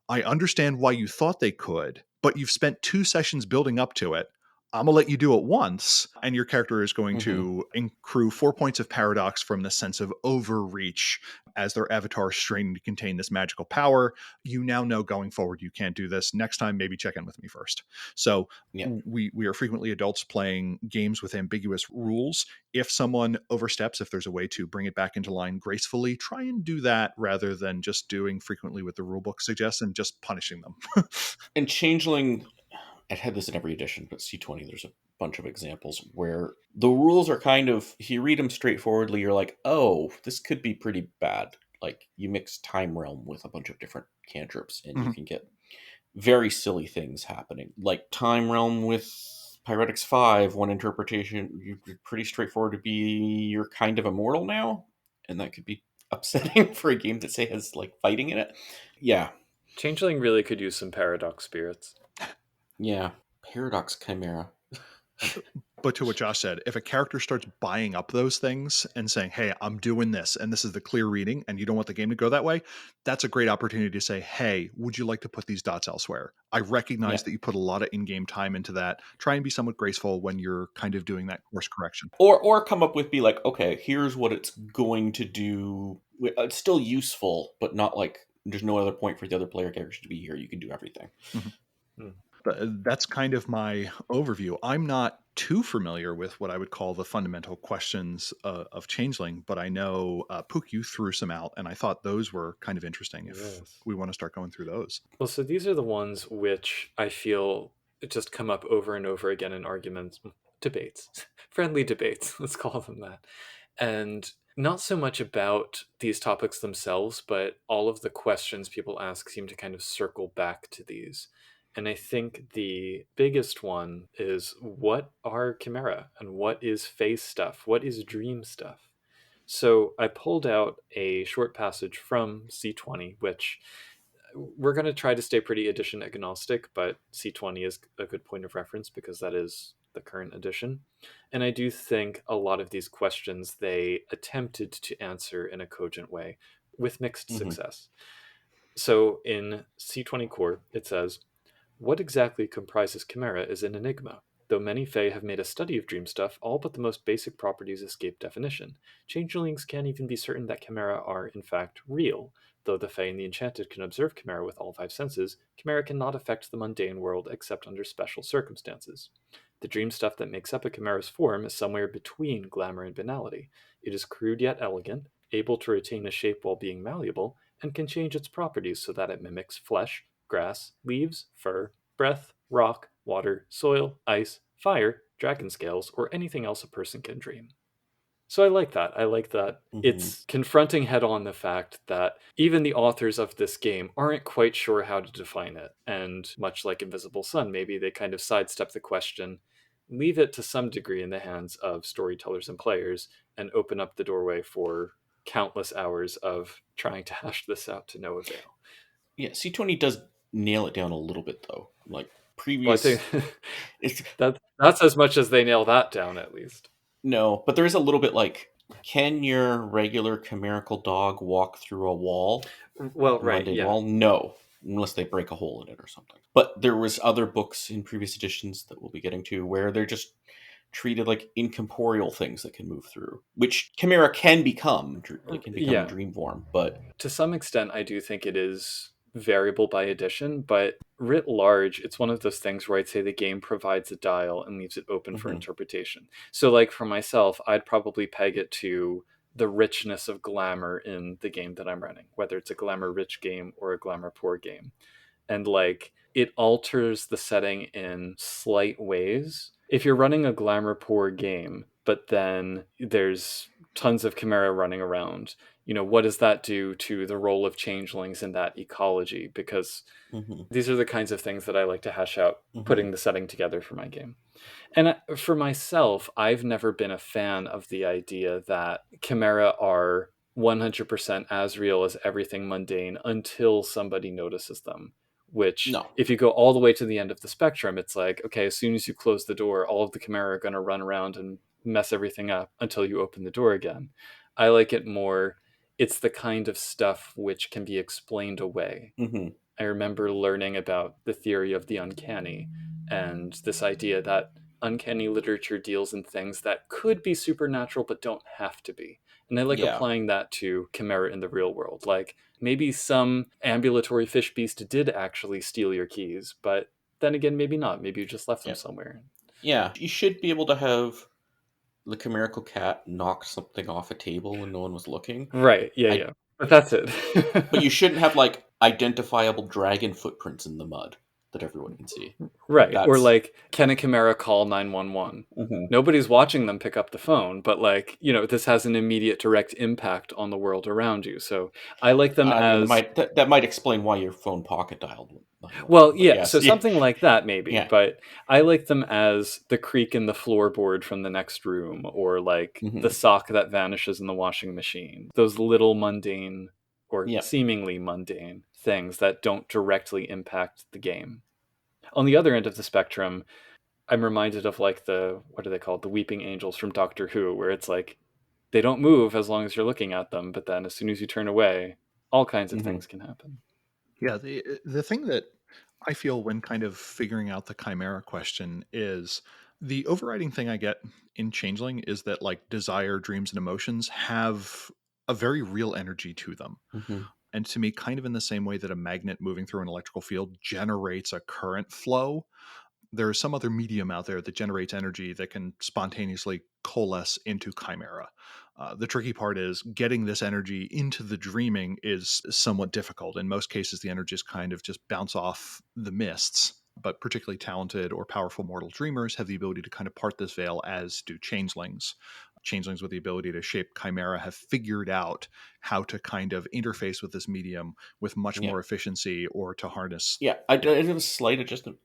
I understand why you thought they could, but you've spent 2 sessions building up to it. I'm going to let you do it once, and your character is going Mm-hmm. to accrue 4 points of paradox from the sense of overreach as their avatar is straining to contain this magical power. You now know going forward you can't do this. Next time, maybe check in with me first. So Yeah. we are frequently adults playing games with ambiguous rules. If someone oversteps, if there's a way to bring it back into line gracefully, try and do that rather than just doing frequently what the rulebook suggests and just punishing them. And Changeling, I've had this in every edition, but C20, there's a bunch of examples where the rules are kind of, if you read them straightforwardly, you're like, oh, this could be pretty bad. Like, you mix Time Realm with a bunch of different cantrips, and you Mhm. can get very silly things happening. Like Time Realm with Pyretics 5, one interpretation, you're pretty straightforward to be, you're kind of immortal now, and that could be upsetting for a game that, say, has, like, fighting in it. Yeah. Changeling really could use some paradox spirits. Yeah. Paradox Chimera. But to what Josh said, if a character starts buying up those things and saying, hey, I'm doing this, and this is the clear reading, and you don't want the game to go that way, that's a great opportunity to say, hey, would you like to put these dots elsewhere? I recognize Yeah. that you put a lot of in-game time into that. Try and be somewhat graceful when you're kind of doing that course correction. Or come up with, be like, okay, here's what it's going to do. It's still useful, but not like there's no other point for the other player characters to be here. You can do everything. Mhm. Hmm. But that's kind of my overview. I'm not too familiar with what I would call the fundamental questions of Changeling, but I know Pook, you threw some out, and I thought those were kind of interesting if Yes. we want to start going through those. Well, so these are the ones which I feel just come up over and over again in arguments, debates, friendly debates, let's call them that. And not so much about these topics themselves, but all of the questions people ask seem to kind of circle back to these. And I think the biggest one is, what are chimera and what is phase stuff? What is dream stuff? So I pulled out a short passage from C20, which we're going to try to stay pretty edition agnostic, but C20 is a good point of reference because that is the current edition. And I do think a lot of these questions they attempted to answer in a cogent way with mixed Hmm. success. So in C20 core, it says, what exactly comprises chimera is an enigma. Though many Fae have made a study of dream stuff, all but the most basic properties escape definition. Changelings can't even be certain that chimera are, in fact, real. Though the Fae and the Enchanted can observe chimera with all five senses, chimera cannot affect the mundane world except under special circumstances. The dream stuff that makes up a chimera's form is somewhere between glamour and banality. It is crude yet elegant, able to retain a shape while being malleable, and can change its properties so that it mimics flesh, grass, leaves, fur, breath, rock, water, soil, ice, fire, dragon scales, or anything else a person can dream. So I like that. I like that Hmm. it's confronting head on the fact that even the authors of this game aren't quite sure how to define it. And much like Invisible Sun, maybe they kind of sidestep the question, leave it to some degree in the hands of storytellers and players, and open up the doorway for countless hours of trying to hash this out to no avail. Yeah, C20 does nail it down a little bit though. Like Well, I think previous, it's that's as much as they nail that down, at least. no, but there is a little bit like, can your regular chimerical dog walk through a wall, Well, a right, mundane yeah. wall? No, unless they break a hole in it or something. But there was other books in previous editions that we'll be getting to where they're just treated like incorporeal things that can move through, which chimera can become. It can become in Yeah. dream form, but To some extent, I do think it is variable by edition, but writ large, it's one of those things where I'd say the game provides a dial and leaves it open for mhm, interpretation. So, like for myself, I'd probably peg it to the richness of glamour in the game that I'm running, whether it's a glamour rich game or a glamour poor game. And like it alters the setting in slight ways. If you're running a glamour poor game, but then there's tons of chimera running around, what does that do to the role of changelings in that ecology? Because mhm, these are the kinds of things that I like to hash out mhm. putting the setting together for my game. And for myself, I've never been a fan of the idea that chimera are 100% as real as everything mundane until somebody notices them. Which, No. if you go all the way to the end of the spectrum, it's like, okay, as soon as you close the door, all of the chimera are going to run around and mess everything up until you open the door again. I like it more, it's the kind of stuff which can be explained away. Mhm. I remember learning about the theory of the uncanny and this idea that uncanny literature deals in things that could be supernatural but don't have to be. And I like Yeah. applying that to chimera in the real world. Like maybe some ambulatory fish beast did actually steal your keys, but then again, maybe not. Maybe you just left them Yeah. somewhere. Yeah. You should be able to have the chimerical cat knock something off a table when no one was looking. Right. Yeah, I yeah. But that's it. but you shouldn't have like identifiable dragon footprints in the mud that everyone can see. Like Right. Or that's like, can a chimera call 911? Mhm. Nobody's watching them pick up the phone, but like, this has an immediate direct impact on the world around you. So I like them I mean, as, that might explain why your phone pocket dialed well, 911. But yeah, so yes, yeah, something like that maybe, yeah. but I like them as the creak in the floorboard from the next room, or like the Hmm. sock that vanishes in the washing machine. Those little mundane or Yeah. seemingly mundane things that don't directly impact the game. On the other end of the spectrum, I'm reminded of like the, what are they called? The weeping angels from Doctor Who, where it's like they don't move as long as you're looking at them, but then as soon as you turn away, all kinds of Mm-hmm. things can happen. Yeah, the thing that I feel when kind of figuring out the chimera question is the overriding thing I get in Changeling is that like desire, dreams, and emotions have a very real energy to them. Mm-hmm. And to me, kind of in the same way that a magnet moving through an electrical field generates a current flow, there is some other medium out there that generates energy that can spontaneously coalesce into chimera. The tricky part is getting this energy into the dreaming is somewhat difficult. In most cases, the energies kind of just bounce off the mists. But particularly talented or powerful mortal dreamers have the ability to kind of part this veil, as do changelings. Changelings with the ability to shape chimera have figured out how to kind of interface with this medium with much Yeah. more efficiency or to harness. Yeah, I have a slight adjustment.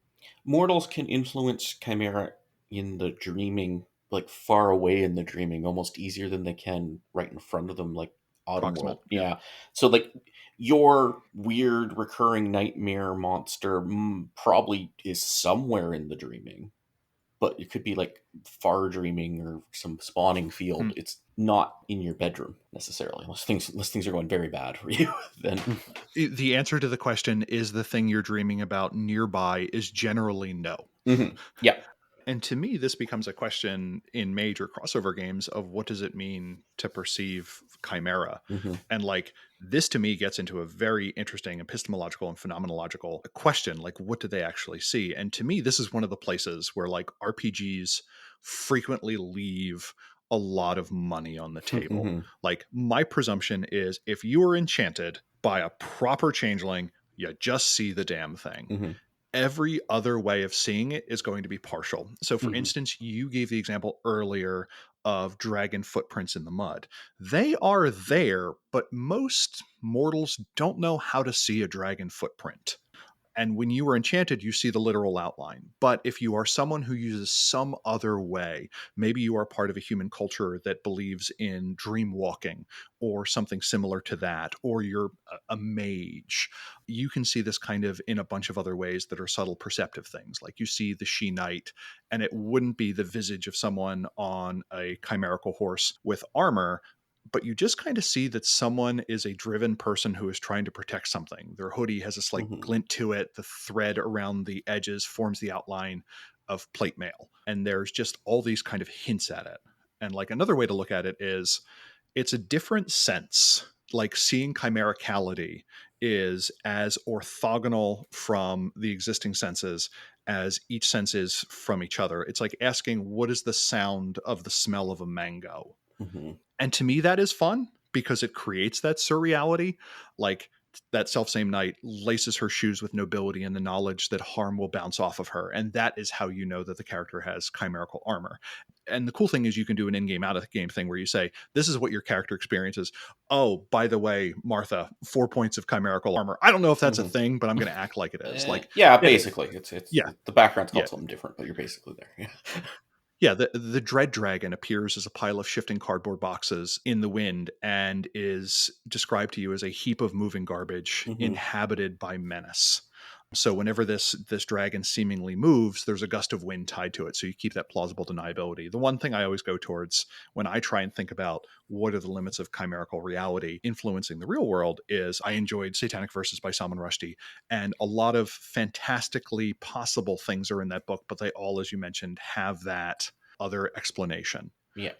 Mortals can influence chimera in the dreaming, like far away in the dreaming, almost easier than they can right in front of them, like Autumn Proximate. World. Yeah. So, like, your weird recurring nightmare monster probably is somewhere in the dreaming, but it could be like far dreaming or some spawning Hmm. field. It's not in your bedroom necessarily, unless things are going very bad for you. Then, The answer to the question, is the thing you're dreaming about nearby, is generally no. Mhm. Yeah. And to me, this becomes a question in major crossover games of what does it mean to perceive chimera? Hmm. And like this to me gets into a very interesting epistemological and phenomenological question. Like, what do they actually see? And to me, this is one of the places where like RPGs frequently leave a lot of money on the table. Hmm. Like, my presumption is if you are enchanted by a proper changeling, you just see the damn thing. Hmm. Every other way of seeing it is going to be partial. So, for Hmm. instance, you gave the example earlier of dragon footprints in the mud. They are there, but most mortals don't know how to see a dragon footprint. And when you are enchanted, you see the literal outline. But if you are someone who uses some other way, maybe you are part of a human culture that believes in dream walking or something similar to that, or you're a mage, you can see this kind of in a bunch of other ways that are subtle perceptive things. Like you see the she knight, and it wouldn't be the visage of someone on a chimerical horse with armor, but you just kind of see that someone is a driven person who is trying to protect something. Their hoodie has a slight Hmm. glint to it. The thread around the edges forms the outline of plate mail. And there's just all these kind of hints at it. And like another way to look at it is it's a different sense. Like seeing chimericality is as orthogonal from the existing senses as each sense is from each other. It's like asking, what is the sound of the smell of a mango? Hmm. And to me, that is fun because it creates that surreality. Like that self same night laces her shoes with nobility and the knowledge that harm will bounce off of her. And that is how you know that the character has chimerical armor. And the cool thing is you can do an in-game out of game thing where you say, this is what your character experiences. Oh, by the way, Martha, 4 points of chimerical armor. I don't know if that's a Hmm. thing, but I'm going to act like it is. Like, Yeah, it is. basically, it's Yeah. the background's Yeah. called something different, but you're basically there. Yeah. Yeah, the dread dragon appears as a pile of shifting cardboard boxes in the wind and is described to you as a heap of moving garbage Hmm. inhabited by menace. So whenever this dragon seemingly moves, there's a gust of wind tied to it. So you keep that plausible deniability. The one thing I always go towards when I try and think about what are the limits of chimerical reality influencing the real world is I enjoyed Satanic Verses by Salman Rushdie, and a lot of fantastically possible things are in that book, but they all, as you mentioned, have that other explanation. Yeah.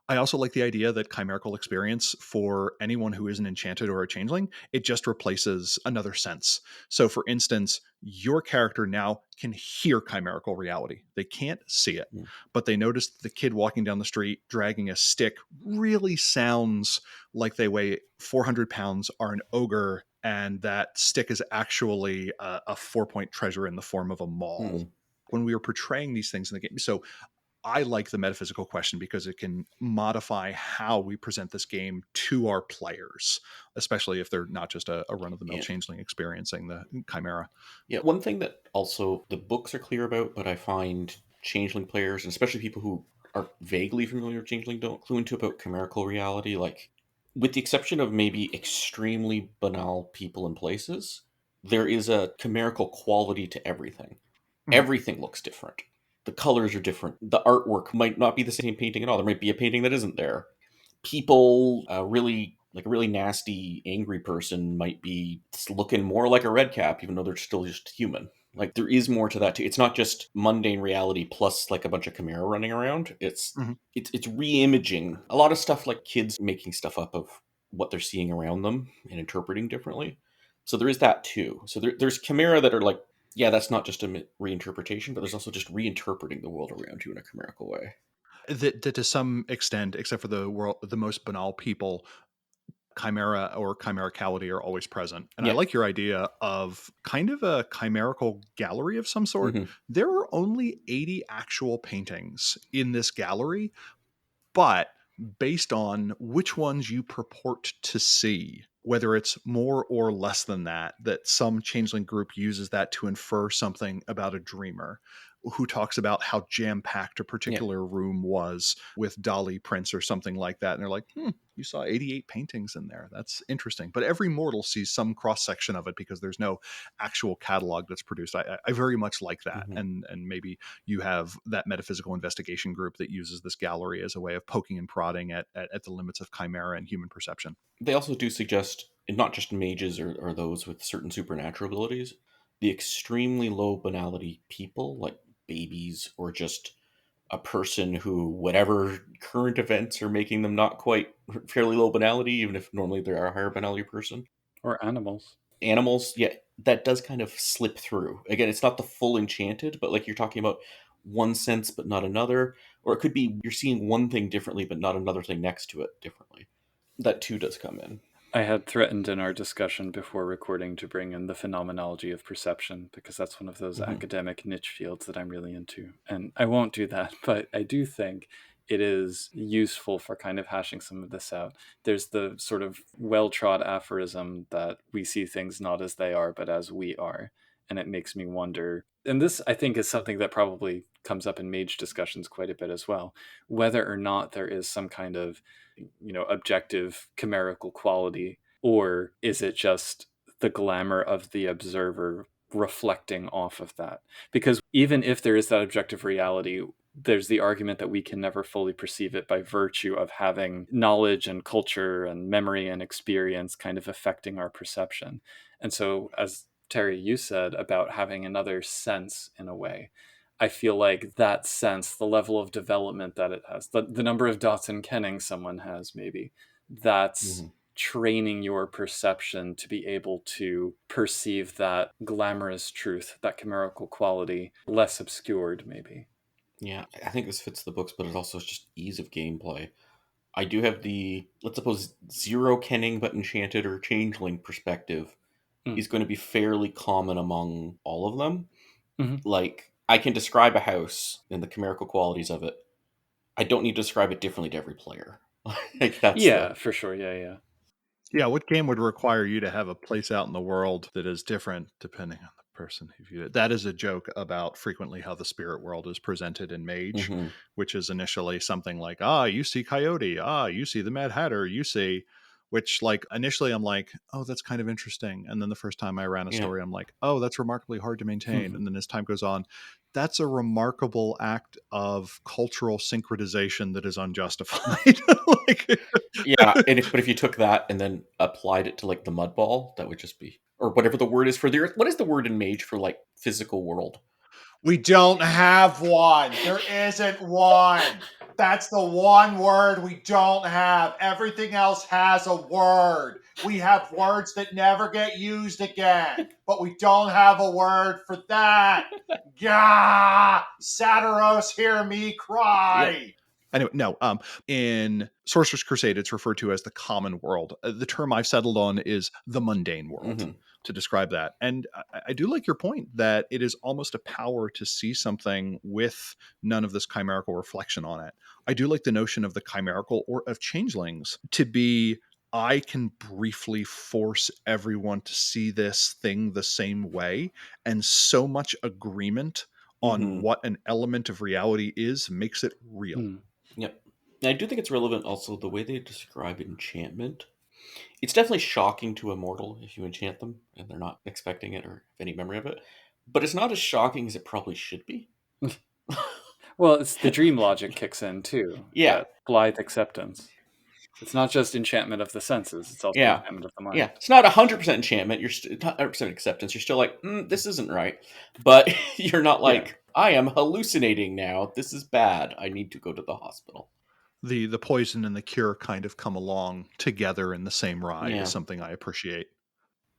I also like the idea that chimerical experience for anyone who isn't enchanted or a changeling, it just replaces another sense. So, for instance, your character now can hear chimerical reality. They can't see it, Mm. but they notice the kid walking down the street dragging a stick really sounds like they weigh 400 pounds, are an ogre, and that stick is actually a 4 point treasure in the form of a maul. Mm. When we are portraying these things in the game, so I like the metaphysical question because it can modify how we present this game to our players, especially if they're not just a run of the mill Yeah. changeling experiencing the chimera. Yeah. One thing that also the books are clear about, but I find changeling players, and especially people who are vaguely familiar with changeling, don't clue into about chimerical reality. Like, with the exception of maybe extremely banal people and places, there is a chimerical quality to everything. Mhm. Everything looks different. The colors are different. The artwork might not be the same painting at all. There might be a painting that isn't there. People, really like a really nasty, angry person might be looking more like a red cap, even though they're still just human. Like there is more to that too. It's not just mundane reality plus like a bunch of chimera running around. Mhm. It's re-imaging a lot of stuff, like kids making stuff up of what they're seeing around them and interpreting differently. So there is that too. So there's chimera that are like, yeah, that's not just a reinterpretation, but there's also just reinterpreting the world around you in a chimerical way. That to some extent, except for the most banal people, chimera or chimericality are always present. And I Yeah. like your idea of kind of a chimerical gallery of some sort. Hmm. There are only 80 actual paintings in this gallery, but based on which ones you purport to see, whether it's more or less than that, that some changeling group uses that to infer something about a dreamer who talks about how jam-packed a Yeah. particular room was with Dali prints or something like that. And they're like, you saw 88 paintings in there. That's interesting. But every mortal sees some cross-section of it because there's no actual catalog that's produced. I very much like that. Hmm. And maybe you have that metaphysical investigation group that uses this gallery as a way of poking and prodding at the limits of chimera and human perception. They also do suggest, and not just mages or those with certain supernatural abilities, the extremely low banality people, like babies or just a person who, whatever current events are making them not quite fairly low banality, even if normally they are a higher banality person. Or animals. Animals, yeah, that does kind of slip through. Again, it's not the full enchanted, but like you're talking about one sense but not another. Or it could be you're seeing one thing differently but not another thing next to it differently. That too does come in. I had threatened in our discussion before recording to bring in the phenomenology of perception because that's one of those Hmm. academic niche fields that I'm really into. And I won't do that, but I do think it is useful for kind of hashing some of this out. There's the sort of well trod aphorism that we see things not as they are, but as we are. And it makes me wonder. And this, I think, is something that probably comes up in mage discussions quite a bit as well, whether or not there is some kind of objective chimerical quality, or is it just the glamour of the observer reflecting off of that? Because even if there is that objective reality, there's the argument that we can never fully perceive it by virtue of having knowledge and culture and memory and experience kind of affecting our perception. And so, as Terry, you said about having another sense in a way, I feel like that sense, the level of development that it has, the number of dots in kenning someone has, maybe, that's Hmm. training your perception to be able to perceive that glamorous truth, that chimerical quality, less obscured, maybe. Yeah, I think this fits the books, but it also is just ease of gameplay. I do have the, let's suppose, zero kenning but enchanted or changeling perspective Mm. is going to be fairly common among all of them. Hmm. Like, I can describe a house and the chimerical qualities of it. I don't need to describe it differently to every player. Like, that's the. Yeah, for sure. Yeah, yeah. Yeah, what game would require you to have a place out in the world that is different depending on the person who viewed it? That is a joke about frequently how the spirit world is presented in Mage, Hmm. which is initially something like, you see Coyote, you see the Mad Hatter, you see, which like initially I'm like, oh, that's kind of interesting. And then the first time I ran a Yeah. story, I'm like, oh, that's remarkably hard to maintain. And then as time goes on, that's a remarkable act of cultural synchronization that is unjustified. Like, Yeah, but if you took that and then applied it to like the mud ball, that would just be, or whatever the word is for the earth. What is the word in Mage for like physical world? we don't have one. There isn't one. That's the one word we don't have. Everything else has a word. We have words that never get used again, but we don't have a word for that. Gah! Satyros, hear me Yeah. cry. Anyway, no. In Sorcerer's Crusade, it's referred to as the common world. The term I've settled on is the mundane world Hmm. to describe that. And I do like your point that it is almost a power to see something with none of this chimerical reflection on it. I do like the notion of the chimerical or of changelings to be, I can briefly force everyone to see this thing the same way. And so much agreement on Hmm. what an element of reality is makes it real. Mm. Yep. And I do think it's relevant also the way they describe enchantment. It's definitely shocking to a mortal if you enchant them and they're not expecting it or have any memory of it. But it's not as shocking as it probably should be. Well, it's the dream logic kicks in too. Yeah. That blithe acceptance. It's not just enchantment of the senses; it's also Yeah. enchantment of the Yeah. mind. It's not 100% enchantment. You're not 100% acceptance. You're still like, this isn't right. But you're not Yeah. like, I am hallucinating now. This is bad. I need to go to the hospital. The poison and the cure kind of come along together in the same ride Yeah. is something I appreciate.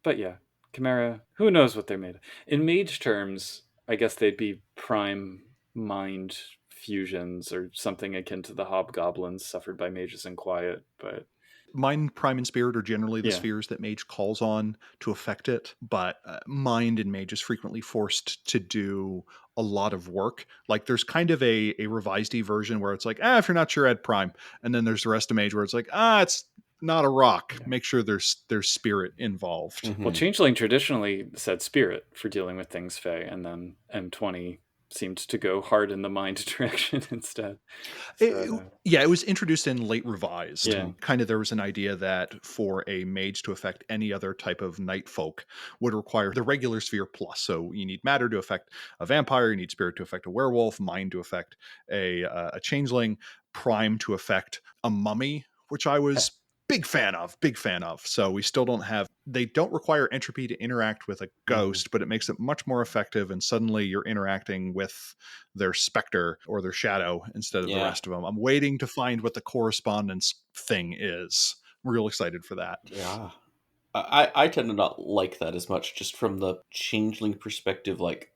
But yeah, Chimera, who knows what they're made of? In mage terms, I guess they'd be prime mind fusions or something akin to the hobgoblins suffered by mages in quiet. But Mind, Prime, and Spirit are generally the yeah, spheres that Mage calls on to affect it, but Mind in Mage is frequently forced to do a lot of work. Like there's kind of a revised version where it's like, if you're not sure, add Prime, and then there's the rest of Mage where it's like, it's not a rock. yeah. Make sure there's spirit involved. Well, Hmm. Changeling traditionally said spirit for dealing with things fey, and then M20 seemed to go hard in the mind direction instead. So Yeah, it was introduced in late revised. yeah, Kind of there was an idea that for a mage to affect any other type of night folk would require the regular sphere plus. So you need matter to affect a vampire, you need spirit to affect a werewolf, mind to affect a changeling, prime to affect a mummy, which I yeah, was big fan of. So we still don't have, they don't require entropy to interact with a Hmm. ghost, but it makes it much more effective, and suddenly you're interacting with their specter or their shadow instead of the Yeah. rest of them. I'm waiting to find what the correspondence thing is. I'm real excited for that. Yeah. I tend to not like that as much, just from the changeling perspective. Like,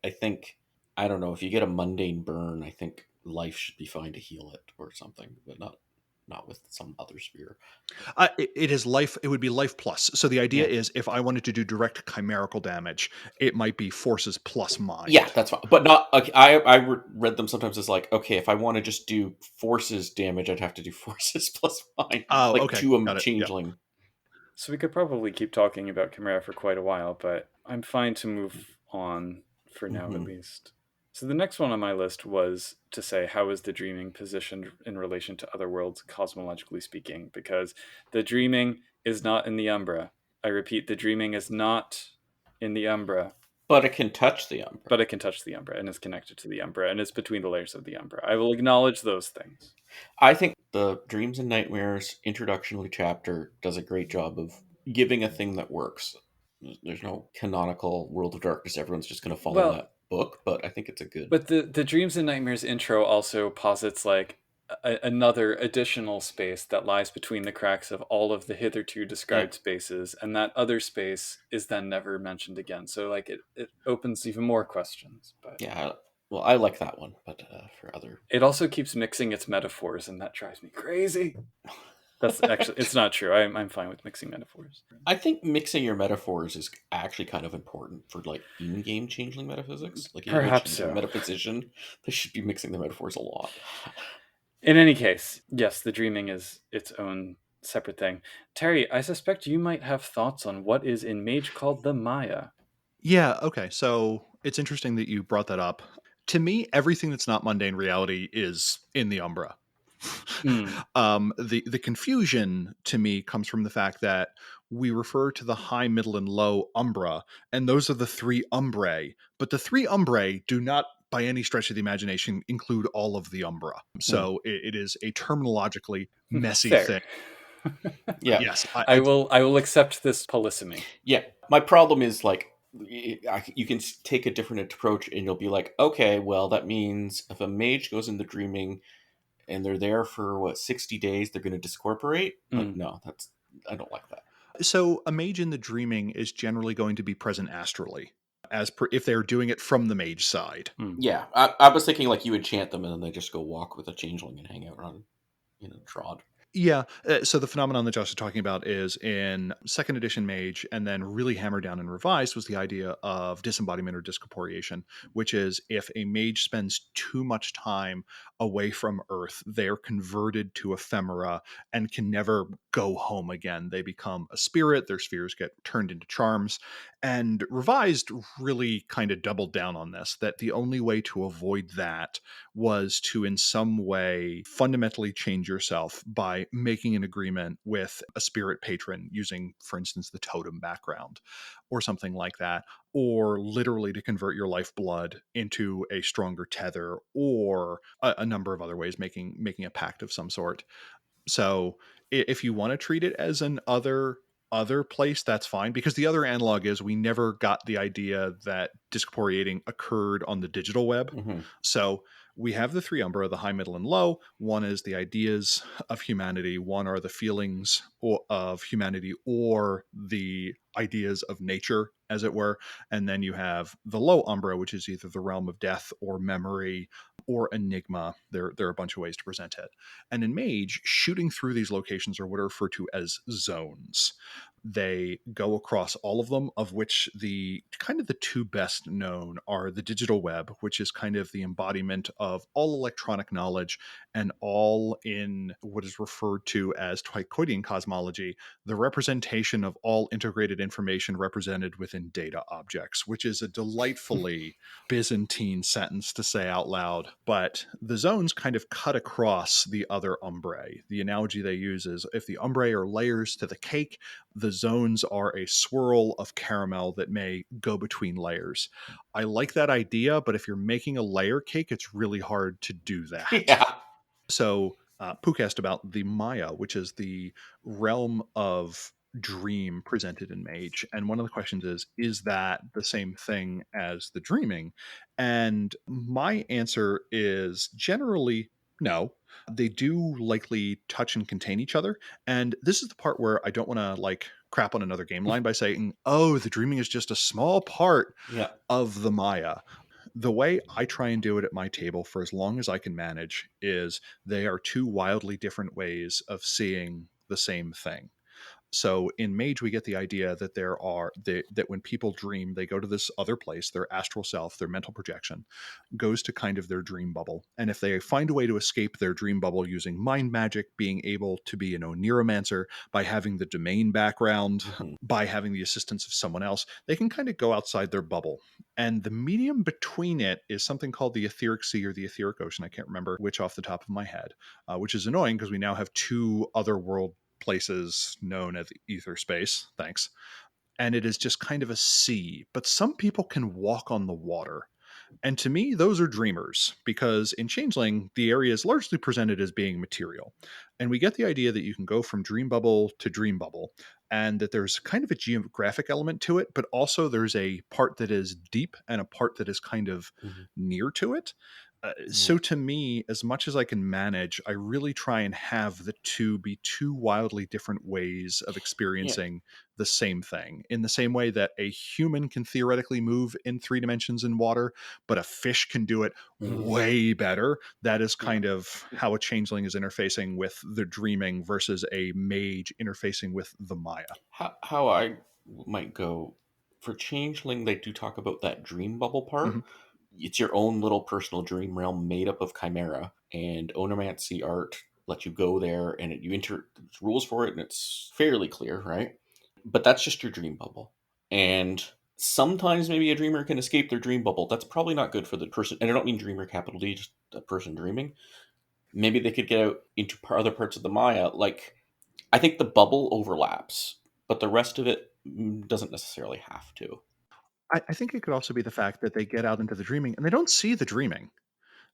I don't know, if you get a mundane burn, I think life should be fine to heal it or something, but not with some other spear. It is life. It would be life plus. So the idea Yeah. is, if I wanted to do direct chimerical damage, it might be forces plus Yeah, mind. that's fine. But not, okay, read them sometimes as like, okay, if I want to just do forces damage, I'd have to do forces plus mine, Oh, like okay, to a got it. Yep. changeling. so we could probably keep talking about Chimera for quite a while, but I'm fine to move on for now at Hmm. least. So the next one on my list was to say, how is the dreaming positioned in relation to other worlds, cosmologically speaking? Because the dreaming is not in the Umbra. I repeat, the dreaming is not in the Umbra, But it can touch the Umbra. but it can touch the Umbra and is connected to the Umbra and is between the layers of the Umbra. I will acknowledge those things. I think the Dreams and Nightmares introductory chapter does a great job of giving a thing that works. There's no canonical World of Darkness. Everyone's just going to follow Well, that book, but I think it's a good. but the Dreams and Nightmares intro also posits like another additional space that lies between the cracks of all of the hitherto Yeah, described spaces, and that other space is then never mentioned again. So like it opens even more questions, but yeah. Well, I like that one, but for other, it also keeps mixing its metaphors, and that drives me crazy. That's actually it's not true. I'm fine with mixing metaphors. I think mixing your metaphors is actually kind of important for like in-game changeling metaphysics. Like, if you have a Perhaps changeling so. metaphysician, they should be mixing the metaphors a lot. In any case, yes, the dreaming is its own separate thing. Terry, I suspect you might have thoughts on what is in Mage called the Maya. Yeah. Okay. So it's interesting that you brought that up. To me, everything that's not mundane reality is in the Umbra. Mm. The confusion to me comes from the fact that we refer to the high, middle, and low umbra, and those are the three umbrae. But the three umbrae do not, by any stretch of the imagination, include all of the umbra. Hmm. So it is a terminologically messy Fair. thing. Yeah, Yes, I will accept this polysemy. yeah. My problem is like, you can take a different approach, and you'll be like, okay, well, that means if a mage goes into dreaming and they're there for what 60 days, they're going to discorporate. Like, Mm. no, I don't like that. so a mage in the dreaming is generally going to be present astrally, as per if they're doing it from the mage side. Mm. Yeah, I was thinking like you would chant them and then they just go walk with a changeling and hang out on, Trod. Yeah. So the phenomenon that Josh is talking about is in second edition Mage, and then really hammered down and revised was the idea of disembodiment or discorporeation, which is if a mage spends too much time away from Earth, they are converted to ephemera and can never go home again. They become a spirit, their spheres get turned into charms. And Revised really kind of doubled down on this, that the only way to avoid that was to in some way fundamentally change yourself by making an agreement with a spirit patron using, for instance, the totem background or something like that, or literally to convert your lifeblood into a stronger tether, or a number of other ways, making a pact of some sort. So if you want to treat it as an other place, that's fine, because the other analog is we never got the idea that discorporeating occurred on the digital web. Mm-hmm. So we have the three umbra, the high, middle, and low. One is the ideas of humanity, one are the feelings of humanity, or the ideas of nature, as it were. And then you have the low umbra, which is either the realm of death or memory or enigma. There are a bunch of ways to present it. And in Mage, shooting through these locations are what are referred to as zones. They go across all of them, of which the kind of the two best known are the digital web, which is kind of the embodiment of all electronic knowledge and all in what is referred to as Twycoidian cosmology, the representation of all integrated information represented within data objects, which is a delightfully Byzantine sentence to say out loud. But the zones kind of cut across the other umbrae. The analogy they use is if the umbrae are layers to the cake, the zones are a swirl of caramel that may go between layers. I like that idea, but if you're making a layer cake, it's really hard to do that. Yeah. So Pook asked about the Maya, which is the realm of dream presented in Mage. And one of the questions is that the same thing as the dreaming? And my answer is generally no. They do likely touch and contain each other. And this is the part where I don't want to like crap on another game line by saying, oh, the dreaming is just a small part Yeah. of the Maya. The way I try and do it at my table for as long as I can manage is they are two wildly different ways of seeing the same thing. So in Mage, we get the idea that that when people dream, they go to this other place, their astral self, their mental projection, goes to kind of their dream bubble. And if they find a way to escape their dream bubble using mind magic, being able to be an Oniromancer, by having the domain background, Mm-hmm. by having the assistance of someone else, they can kind of go outside their bubble. And the medium between it is something called the etheric sea or the etheric ocean. I can't remember which off the top of my head, which is annoying because we now have two other world places known as ether space. Thanks. And it is just kind of a sea, but some people can walk on the water. And to me, those are dreamers, because in Changeling, the area is largely presented as being material. And we get the idea that you can go from dream bubble to dream bubble, and that there's kind of a geographic element to it, but also there's a part that is deep and a part that is kind of Mm-hmm. near to it. Yeah. So to me, as much as I can manage, I really try and have the two be two wildly different ways of Yeah. experiencing the same thing. In the same way that a human can theoretically move in 3 dimensions in water, but a fish can do it Mm-hmm. way better. That is Yeah. kind of how a changeling is interfacing with the dreaming versus a mage interfacing with the Maya. How I might go for Changeling, they do talk about that dream bubble part. Mhm. It's your own little personal dream realm made up of chimera, and onomancy art lets you go there, and you enter there's rules for it, and it's fairly clear, right? But that's just your dream bubble, and sometimes maybe a dreamer can escape their dream bubble. That's probably not good for the person, and I don't mean dreamer capital D, just a person dreaming. Maybe they could get out into other parts of the Maya. Like, I think the bubble overlaps, but the rest of it doesn't necessarily have to. I think it could also be the fact that they get out into the dreaming and they don't see the dreaming.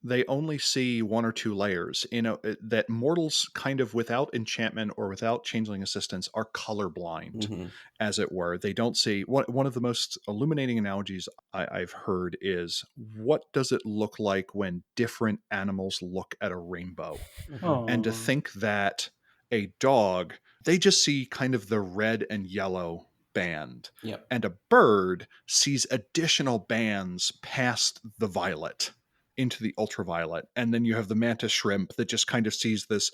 They only see one or two layers. That mortals kind of without enchantment or without changeling assistance are colorblind, Mm-hmm. as it were. They don't see one of the most illuminating analogies I've heard is, what does it look like when different animals look at a rainbow? Mm-hmm. And to Oh, think that a dog, they just see kind of the red and yellow band, Yep. and a bird sees additional bands past the violet into the ultraviolet. And then you have the mantis shrimp that just kind of sees this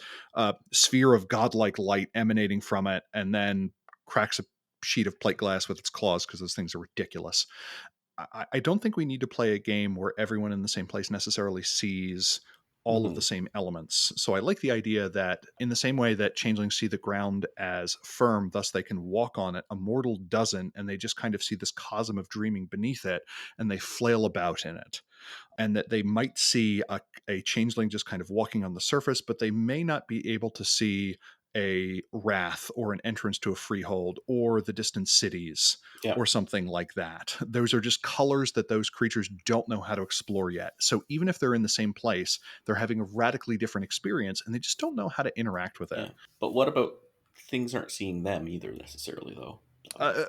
sphere of godlike light emanating from it, and then cracks a sheet of plate glass with its claws, because those things are ridiculous. I don't think we need to play a game where everyone in the same place necessarily sees all of the same elements. So I like the idea that in the same way that changelings see the ground as firm, thus they can walk on it, a mortal doesn't, and they just kind of see this cosm of dreaming beneath it, and they flail about in it. And that they might see a changeling just kind of walking on the surface, but they may not be able to see a wrath or an entrance to a freehold or the distant cities Yeah. or something like that. Those are just colors that those creatures don't know how to explore yet. So even if they're in the same place, they're having a radically different experience and they just don't know how to interact with it. Yeah. But what about things aren't seeing them either necessarily, though?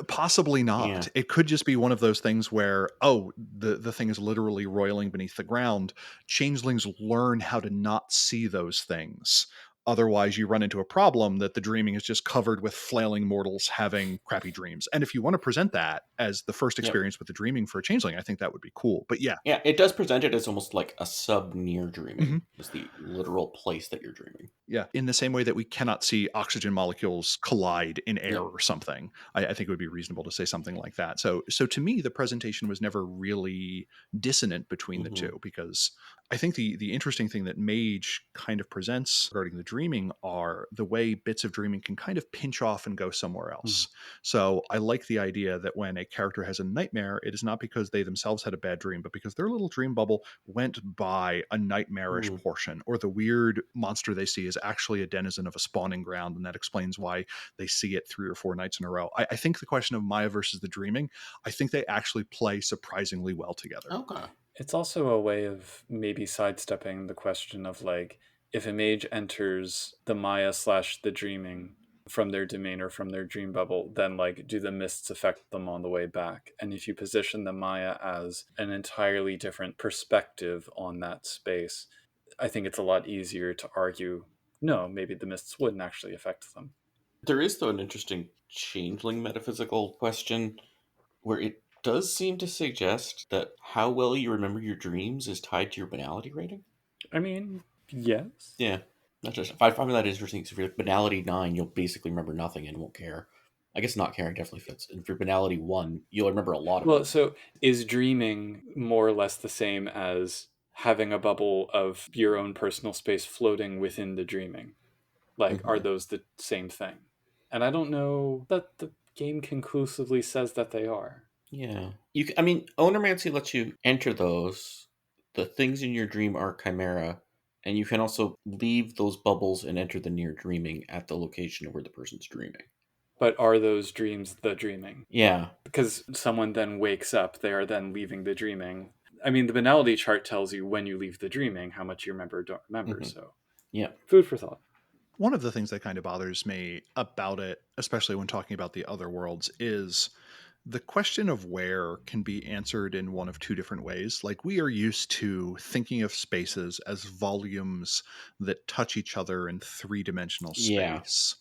Possibly not. Yeah. It could just be one of those things where, oh, the thing is literally roiling beneath the ground. Changelings learn how to not see those things. Otherwise, you run into a problem that the dreaming is just covered with flailing mortals having crappy dreams. And if you want to present that as the first Yep. experience with the dreaming for a changeling, I think that would be cool. But yeah. Yeah, it does present it as almost like a sub-near dreaming. Mhm. Is the literal place that you're dreaming. Yeah. In the same way that we cannot see oxygen molecules collide in air Yeah. or something, I think it would be reasonable to say something like that. So to me, the presentation was never really dissonant between the two, because I think the interesting thing that Mage kind of presents regarding the dreaming are the way bits of dreaming can kind of pinch off and go somewhere else. So I like the idea that when a character has a nightmare, it is not because they themselves had a bad dream, but because their little dream bubble went by a nightmarish portion, or the weird monster they see is actually a denizen of a spawning ground, and that explains why they see it 3 or 4 nights in a row. I think the question of Maya versus the dreaming, I think they actually play surprisingly well together. Okay. It's also a way of maybe sidestepping the question of, like, if a mage enters the Maya / the dreaming from their domain or from their dream bubble, then, like, do the mists affect them on the way back? And if you position the Maya as an entirely different perspective on that space, I think it's a lot easier to argue, no, maybe the mists wouldn't actually affect them. There is, though, an interesting changeling metaphysical question where it does seem to suggest that how well you remember your dreams is tied to your banality rating. I mean, yes. Yeah. That's just, I find that interesting. So if you're banality 9, you'll basically remember nothing and won't care. I guess not caring definitely fits. And if you're banality 1, you'll remember a lot of Well, it. so is dreaming more or less the same as having a bubble of your own personal space floating within the dreaming? Like, are those the same thing? And I don't know that the game conclusively says that they are. Yeah. I mean, Onomancy lets you enter those. The things in your dream are chimera. And you can also leave those bubbles and enter the near dreaming at the location of where the person's dreaming. But are those dreams the dreaming? Yeah. Because someone then wakes up, they are then leaving the dreaming. I mean, the banality chart tells you when you leave the dreaming, how much you remember or don't remember. So, Yeah. food for thought. One of the things that kind of bothers me about it, especially when talking about the other worlds, is the question of where can be answered in one of 2 different ways. Like, we are used to thinking of spaces as volumes that touch each other in 3-dimensional Yeah. space.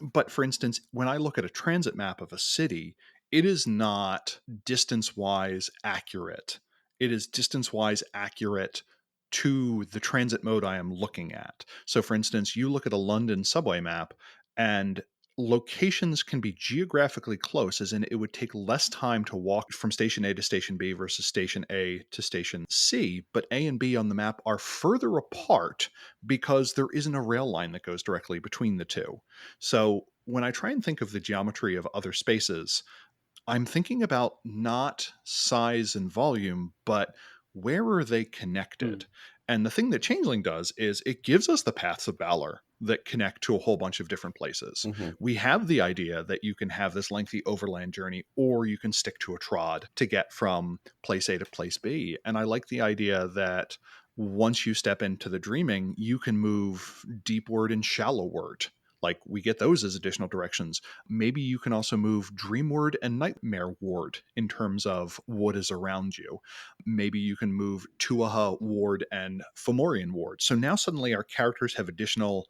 But for instance, when I look at a transit map of a city, it is not distance-wise accurate. It is distance-wise accurate to the transit mode I am looking at. So for instance, you look at a London subway map and locations can be geographically close, as in it would take less time to walk from station A to station B versus station A to station C, but A and B on the map are further apart because there isn't a rail line that goes directly between the two. So when I try and think of the geometry of other spaces, I'm thinking about not size and volume, but where are they connected? And the thing that Changeling does is it gives us the paths of valor that connect to a whole bunch of different places. We have the idea that you can have this lengthy overland journey, or you can stick to a trod to get from place A to place B. And I like the idea that once you step into the dreaming, you can move deepward and shallowward. Like, we get those as additional directions. Maybe you can also move dreamward and nightmare ward in terms of what is around you. Maybe you can move Tuaha ward and Fomorian ward. So now suddenly our characters have additional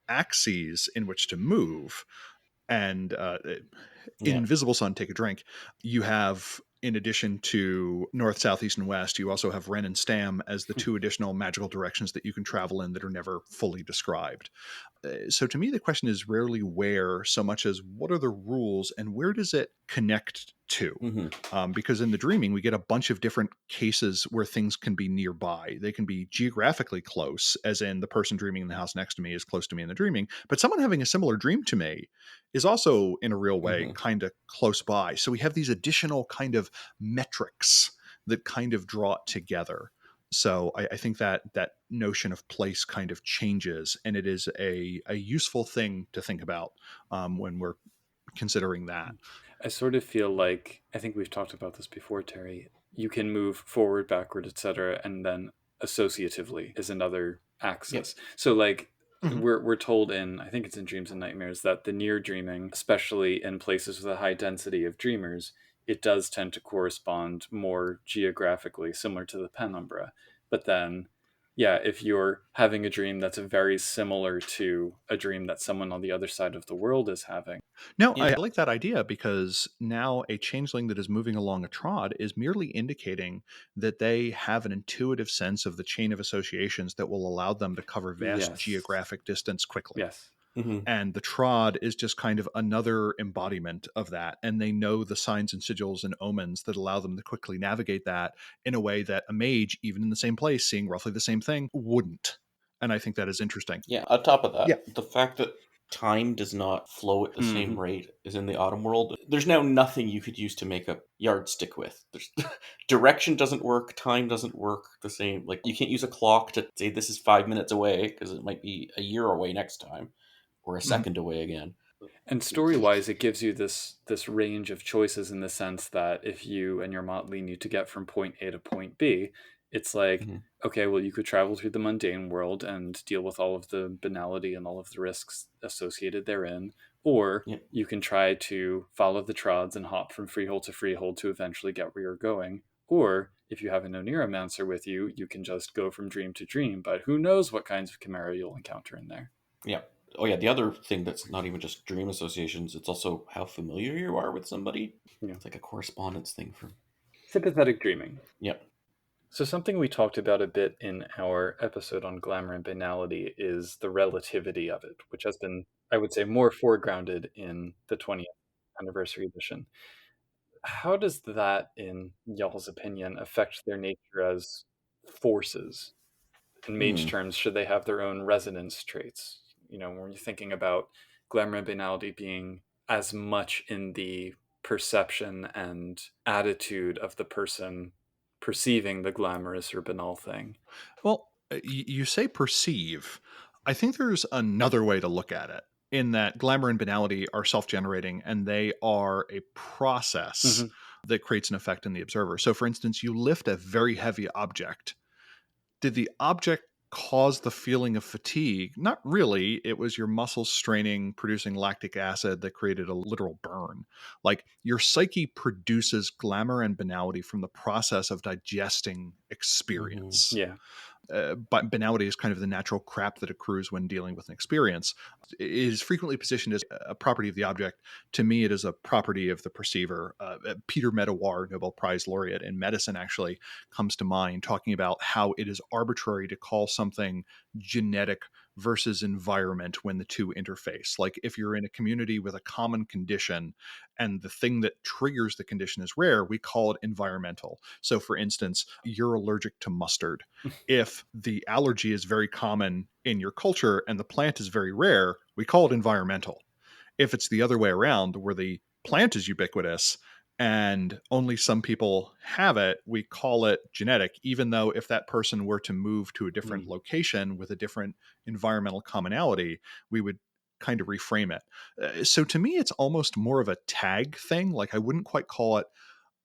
axes in which to move. And in Invisible Sun, take a drink, you have, in addition to north, south, east, and west, you also have Ren and Stam as the 2 additional magical directions that you can travel in that are never fully described. So to me, the question is rarely where so much as what are the rules and where does it connect to? Because in the dreaming, we get a bunch of different cases where things can be nearby. They can be geographically close, as in the person dreaming in the house next to me is close to me in the dreaming. But someone having a similar dream to me is also, in a real way, kind of close by. So we have these additional kind of metrics that kind of draw it together. So I think that that notion of place kind of changes, and it is a useful thing to think about when we're considering that. I sort of feel like, I think we've talked about this before, Terry. You can move forward, backward, etc., and then associatively is another Yep. axis. So like Mhm. we're told in, I think it's in Dreams and Nightmares, that the near dreaming, especially in places with a high density of dreamers, it does tend to correspond more geographically, similar to the penumbra. But then, yeah, if you're having a dream that's very similar to a dream that someone on the other side of the world is having. No, I Yeah. like that idea because now a changeling that is moving along a trod is merely indicating that they have an intuitive sense of the chain of associations that will allow them to cover vast Yes. geographic distance quickly. Yes. And the trod is just kind of another embodiment of that. And they know the signs and sigils and omens that allow them to quickly navigate that in a way that a mage, even in the same place, seeing roughly the same thing, wouldn't. And I think that is interesting. Yeah. On top of Yeah. that, the fact that time does not flow at the same Mhm. rate as in the autumn world, there's now nothing you could use to make a yardstick with. There's direction doesn't work, time doesn't work the same. Like you can't use a clock to say this is 5 minutes away because it might be a year away next time or a Mhm. second away again. And story wise, it gives you this range of choices in the sense that if you and your motley need to get from point A to point B, it's like, Mhm. okay, well, you could travel through the mundane world and deal with all of the banality and all of the risks associated therein, or Yep. you can try to follow the trods and hop from freehold to freehold to eventually get where you're going. Or if you have an Oniromancer with you, you can just go from dream to dream, but who knows what kinds of chimera you'll encounter in there. Yeah. Oh yeah, the other thing that's not even just dream associations, it's also how familiar you are with somebody. Yeah. It's like a correspondence thing for. Sympathetic dreaming. Yep. So, something we talked about a bit in our episode on glamour and banality is the relativity of it, which has been, I would say, more foregrounded in the 20th anniversary edition. How does that, in y'all's opinion, affect their nature as forces? In mage Hmm. terms, should they have their own resonance traits? You know, when you're thinking about glamour and banality being as much in the perception and attitude of the person perceiving the glamorous or banal thing. Well, you say perceive. I think there's another way to look at it in that glamour and banality are self generating and they are a process Hmm. that creates an effect in the observer. So, for instance, you lift a very heavy object. Did the object cause the feeling of fatigue? Not really. It was your muscles straining, producing lactic acid that created a literal burn. Like your psyche produces glamour and banality from the process of digesting Hmm. experience. Yeah. But banality is kind of the natural crap that accrues when dealing with an experience. It is frequently positioned as a property of the object. To me, it is a property of the perceiver. Peter Medawar, Nobel Prize laureate in medicine, actually comes to mind, talking about how it is arbitrary to call something genetic versus environment when the two interface. Like if you're in a community with a common condition and the thing that triggers the condition is rare, we call it environmental. So, for instance, you're allergic to mustard. If the allergy is very common in your culture and the plant is very rare, we call it environmental. If it's the other way around, where the plant is ubiquitous and only some people have it, we call it genetic, even though if that person were to move to a different Mm. location with a different environmental commonality, we would kind of reframe it. So to me, it's almost more of a tag thing. Like I wouldn't quite call it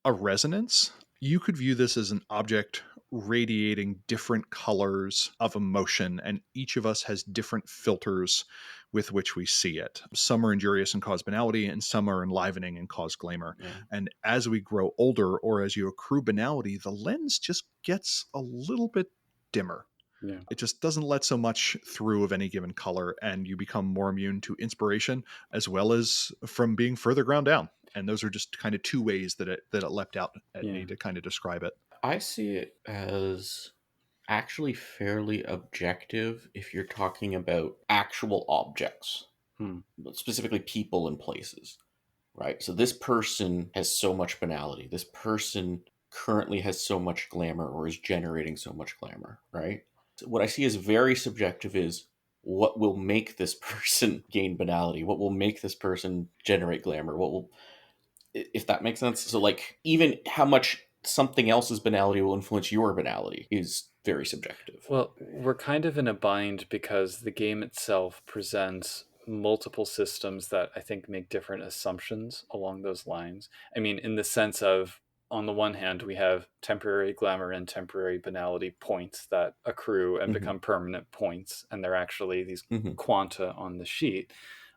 a resonance. You could view this as an object radiating different colors of emotion, and each of us has different filters with which we see it. Some are injurious and cause banality, and some are enlivening and cause glamour. Yeah. And as we grow older, or as you accrue banality, the lens just gets a little bit dimmer. Yeah. It just doesn't let so much through of any given color, and you become more immune to inspiration as well as from being further ground down. And those are just kind of two ways that it leapt out at Yeah. me to kind of describe it. I see it as actually fairly objective if you're talking about actual objects, specifically people and places, right? So this person has so much banality. This person currently has so much glamour or is generating so much glamour, right? So what I see as very subjective is what will make this person gain banality? What will make this person generate glamour? What will, if that makes sense? So, like, even how much something else's banality will influence your banality is very subjective. Well, we're kind of in a bind because the game itself presents multiple systems that I think make different assumptions along those lines. I mean, in the sense of, on the one hand, we have temporary glamour and temporary banality points that accrue and Hmm. become permanent points, and they're actually these Hmm. quanta on the sheet.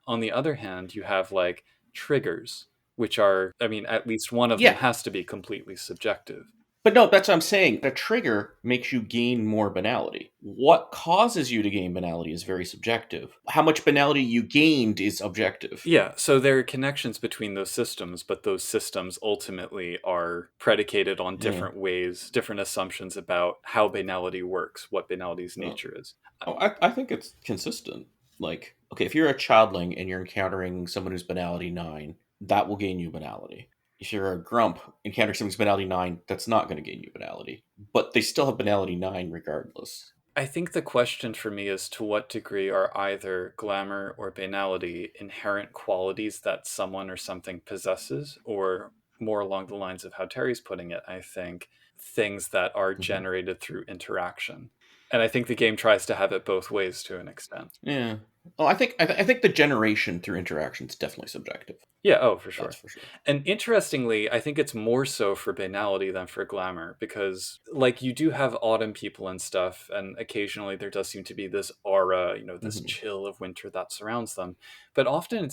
On the other hand, you have like triggers, which are, I mean, at least one of them Yeah, has to be completely subjective. but no, that's what I'm saying. A trigger makes you gain more banality. What causes you to gain banality is very subjective. How much banality you gained is objective. Yeah, so there are connections between those systems, but those systems ultimately are predicated on Yeah. different ways, different assumptions about how banality works, what banality's Well, nature is. oh, I think it's consistent. Like, okay, if you're a childling and you're encountering someone who's banality 9, that will gain you banality. If you're a grump encountering someone who's banality 9, that's not going to gain you banality. But they still have banality 9 regardless. I think the question for me is, to what degree are either glamour or banality inherent qualities that someone or something possesses, or more along the lines of how Terry's putting it, I think, things that are Hmm. generated through interaction. And I think the game tries to have it both ways to an extent. Yeah. Well, I think the generation through interaction is definitely subjective. Yeah, oh, for That's sure. for sure. And interestingly, I think it's more so for banality than for glamour because, like, you do have autumn people and stuff, and occasionally there does seem to be this aura, this Hmm. chill of winter that surrounds them. But often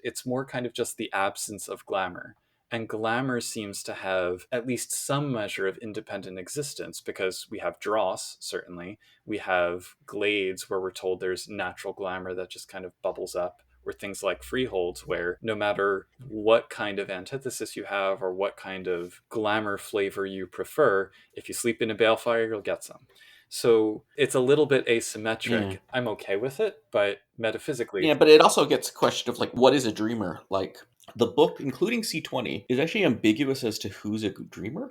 it's more kind of just the absence of glamour. And glamour seems to have at least some measure of independent existence because we have dross, certainly. We have glades where we're told there's natural glamour that just kind of bubbles up, or things like freeholds where no matter what kind of antithesis you have or what kind of glamour flavor you prefer, if you sleep in a balefire, you'll get some. So it's a little bit Yeah. asymmetric. I'm okay with it, but metaphysically, Yeah, but it also gets a question of like, what is a dreamer? Like, the book, including C20, is actually ambiguous as to who's a dreamer.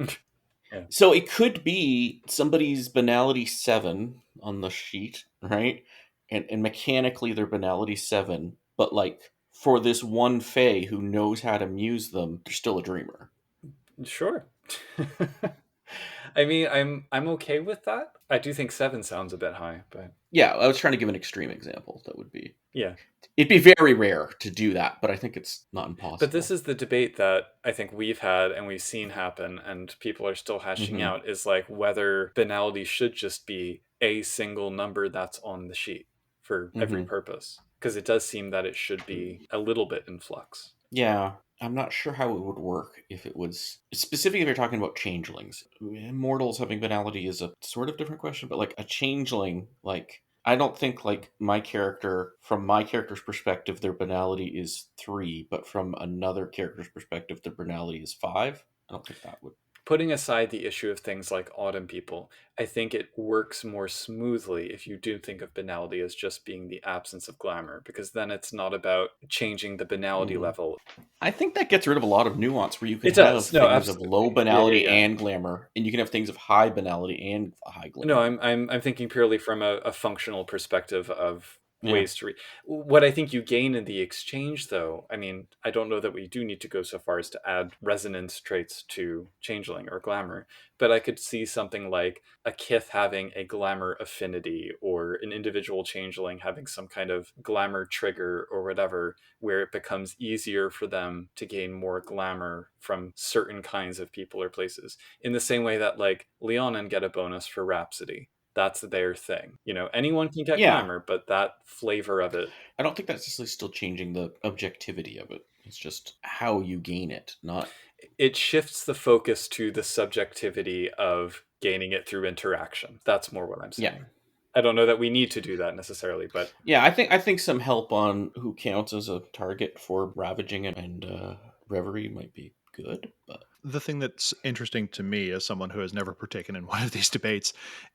yeah, So it could be somebody's banality 7 on the sheet, right? And mechanically they're banality 7, but like for this one fae who knows how to muse them, they're still a dreamer. sure. I mean, I'm okay with that. I do think 7 sounds a bit high, but Yeah, I was trying to give an extreme example. That would be, yeah. it'd be very rare to do that, but I think it's not But this impossible. is the debate that I think we've had and we've seen happen, and people are still hashing Hmm. out, is like whether banality should just be a single number that's on the sheet for every Hmm. purpose. Because it does seem that it should be a little bit in flux. Yeah, I'm not sure how it would work if it was specifically if you're talking about changelings. Immortals having banality is a sort of different question, but like a changeling, like I don't think like my character, from my character's perspective, their banality is 3, but from another character's perspective, their banality is 5. I don't think that would. Putting aside the issue of things like autumn people, I think it works more smoothly if you do think of banality as just being the absence of glamour, because then it's not about changing the banality Hmm. level. I think that gets rid of a lot of nuance where you could It have does. No, things of low absolutely. Yeah, yeah, banality yeah. and glamour, and you can have things of high banality and high No, glamour. I'm thinking purely from a functional perspective of Yeah. ways to read. What I think you gain in the exchange, though, I mean, I don't know that we do need to go so far as to add resonance traits to changeling or glamour, but I could see something like a kith having a glamour affinity, or an individual changeling having some kind of glamour trigger or whatever, where it becomes easier for them to gain more glamour from certain kinds of people or places, in the same way that like Leonin get a bonus for Rhapsody. That's their thing. Anyone can get Yeah. glamour, but that flavor of it, I don't think that's necessarily still changing the objectivity of it. It's just how you gain it, not. it shifts the focus to the subjectivity of gaining it through interaction. That's more what I'm Yeah, saying. I don't know that we need to do that necessarily, but yeah. I think some help on who counts as a target for ravaging and reverie might be good, but The thing that's interesting to me as someone who has never partaken in one of these debates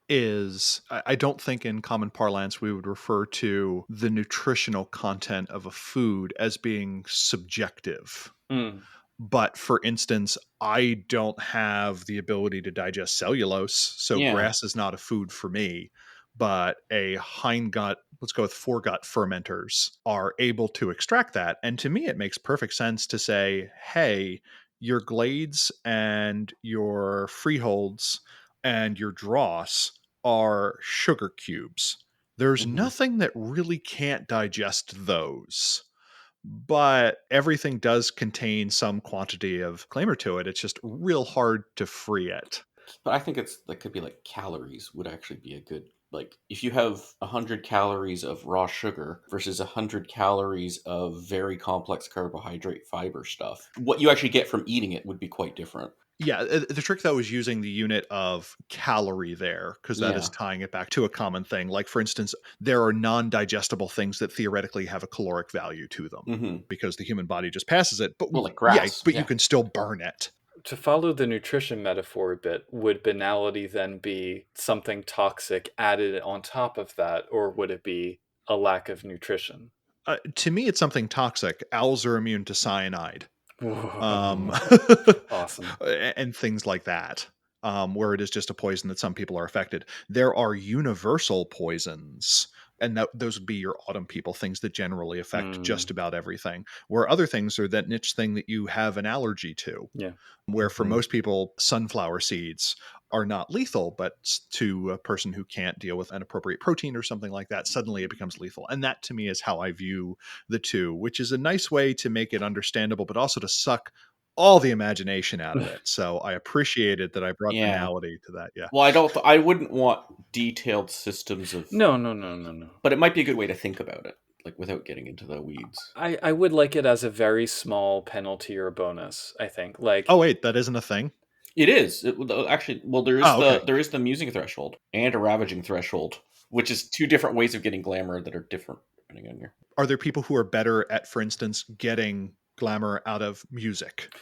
is I don't think in common parlance we would refer to the nutritional content of a food as being subjective. Mm. But for instance, I don't have the ability to digest cellulose, so Yeah. grass is not a food for me. But a hindgut, let's go with foregut fermenters, are able to extract that. And to me, it makes perfect sense to say, hey, your glades and your freeholds and your dross are sugar cubes. There's Mhm. nothing that really can't digest those, but everything does contain some quantity of glamour to it. It's just real hard to free it. But I think that could be like calories would actually be a good, like if you have 100 calories of raw sugar versus 100 calories of very complex carbohydrate fiber stuff, what you actually get from eating it would be quite different. Yeah, the trick though is using the unit of calorie there, because that is Yeah. tying it back to a common thing. Like for instance, there are non-digestible things that theoretically have a caloric value to them Hmm. because the human body just passes it. But Well, like yeah, grass. but you Yeah. can still burn it. To follow the nutrition metaphor a bit, would banality then be something toxic added on top of that, or would it be a lack of nutrition? To me, it's something toxic. Owls are immune to cyanide. um, Whoa. Awesome. and things like that, where it is just a poison that some people are affected. There are universal poisons, and those would be your autumn people, things that generally affect just Mm, about everything, where other things are that niche thing that you have an allergy to. yeah. Where for Mhm. most people, sunflower seeds are not lethal, but to a person who can't deal with an appropriate protein or something like that, suddenly it becomes lethal. And that to me is how I view the two, which is a nice way to make it understandable, but also to suck all the imagination out of it. So I appreciated that I brought Yeah. banality to that. Yeah. Well, I wouldn't want detailed systems of, No, no, no, no, no. but it might be a good way to think about it, like without getting into the weeds. I would like it as a very small penalty or bonus, I think. Oh, Like, wait, that isn't a thing. It is actually, well, Oh, okay. there is the musing threshold and a ravaging threshold, which is two different ways of getting glamour that are different depending on your. Are there people who are better at, for instance, getting glamour out of music?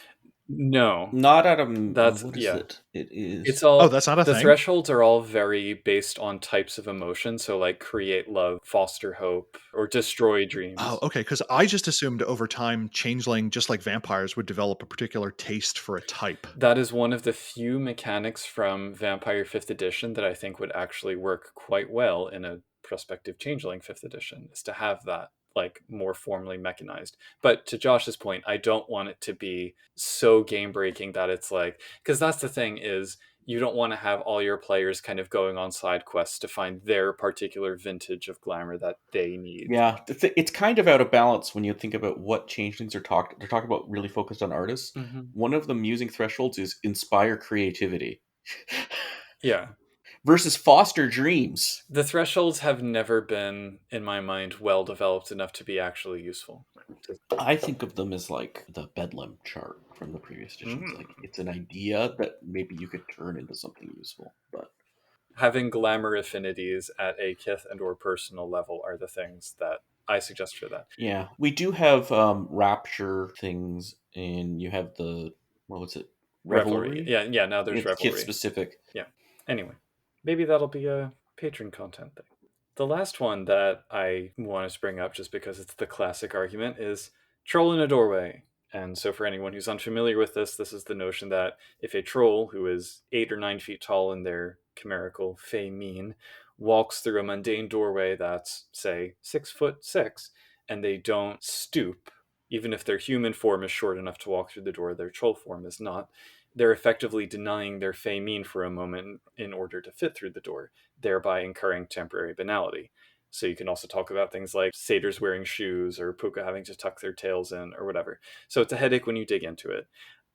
no. Not out of That's, what is yeah. it? It It's is. Oh, all, that's not a the thing. thresholds are all very based on types of emotion. So, like, create love, foster hope, or destroy Oh, dreams. okay. Because I just assumed over time, changeling, just like vampires, would develop a particular taste for a type. That is one of the few mechanics from Vampire 5th edition that I think would actually work quite well in a prospective Changeling 5th edition, is to have that like more formally mechanized. But to Josh's point, I don't want it to be so game breaking that it's like, because that's the thing is you don't want to have all your players kind of going on side quests to find their particular vintage of glamour that they need. Yeah, it's kind of out of balance when you think about what changelings are talking. They're talking about really focused on artists. Hmm. One of the musing thresholds is inspire creativity Yeah. versus foster dreams. The thresholds have never been, in my mind, well developed enough to be actually useful. I think of them as like the Bedlam chart from the previous editions. Like Mm. it's an idea that maybe you could turn into something useful. But Having glamour affinities at a kith and or personal level are the things that I suggest for that. yeah, we do have rapture things, and you have the what was it, Revelry. revelry? Yeah, yeah, now there's It's kit revelry. specific. Yeah. Anyway, maybe that'll be a patron content thing. The last one that I wanted to bring up, just because it's the classic argument, is troll in a doorway. And so, for anyone who's unfamiliar with this is the notion that if a troll who is 8 or 9 feet tall in their chimerical fey mean walks through a mundane doorway that's, say, 6'6", and they don't stoop, even if their human form is short enough to walk through the door, their troll form is not, they're effectively denying their fey mean for a moment in order to fit through the door, thereby incurring temporary banality. So you can also talk about things like satyrs wearing shoes or puka having to tuck their tails in or whatever. So it's a headache when you dig into it.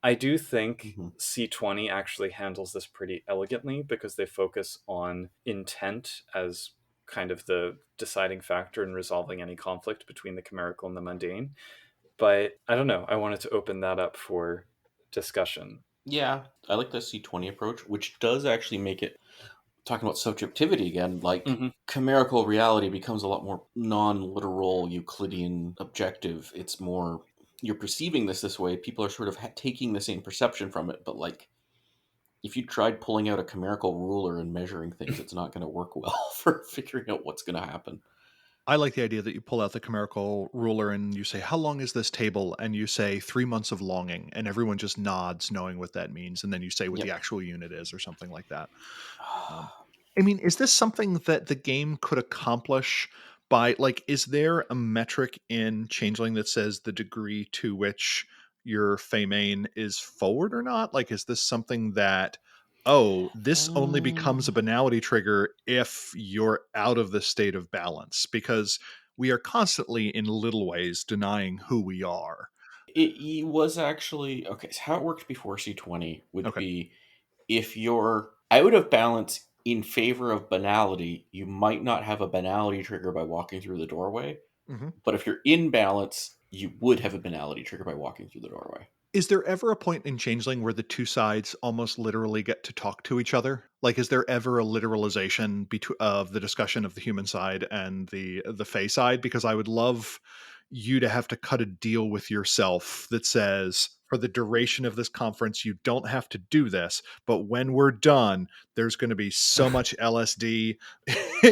I do think Hmm. C20 actually handles this pretty elegantly because they focus on intent as kind of the deciding factor in resolving any conflict between the chimerical and the mundane. But I don't know. I wanted to open that up for discussion. Yeah, I like the C20 approach, which does actually make it, talking about subjectivity again, like Mm-hmm. chimerical reality becomes a lot more non-literal Euclidean objective. It's more you're perceiving this way, people are sort of taking the same perception from it, but like if you tried pulling out a chimerical ruler and measuring things, it's not going to work well for figuring out what's going to happen. I like the idea that you pull out the chimerical ruler and you say, "How long is this table?" And you say 3 months of longing, and everyone just nods, knowing what that means. And then you say what the Yep. actual unit is, or something like that. Um, I mean, is this something that the game could accomplish by, like, is there a metric in Changeling that says the degree to which your Feymane is forward or not? Like, is this something that, oh, this only becomes a Um, banality trigger if you're out of the state of balance? Because we are constantly, in little ways, denying who we are. it was actually okay. So how it worked before C20 would Okay. be if you're out of balance in favor of banality, you might not have a banality trigger by walking through the doorway. Mhm. But if you're in balance, you would have a banality trigger by walking through the doorway. Is there ever a point in Changeling where the two sides almost literally get to talk to each other? Like, is there ever a literalization of the discussion of the human side and the Fey side? Because I would love you to have to cut a deal with yourself that says, for the duration of this conference, you don't have to do this, but when we're done, there's going to be so much LSD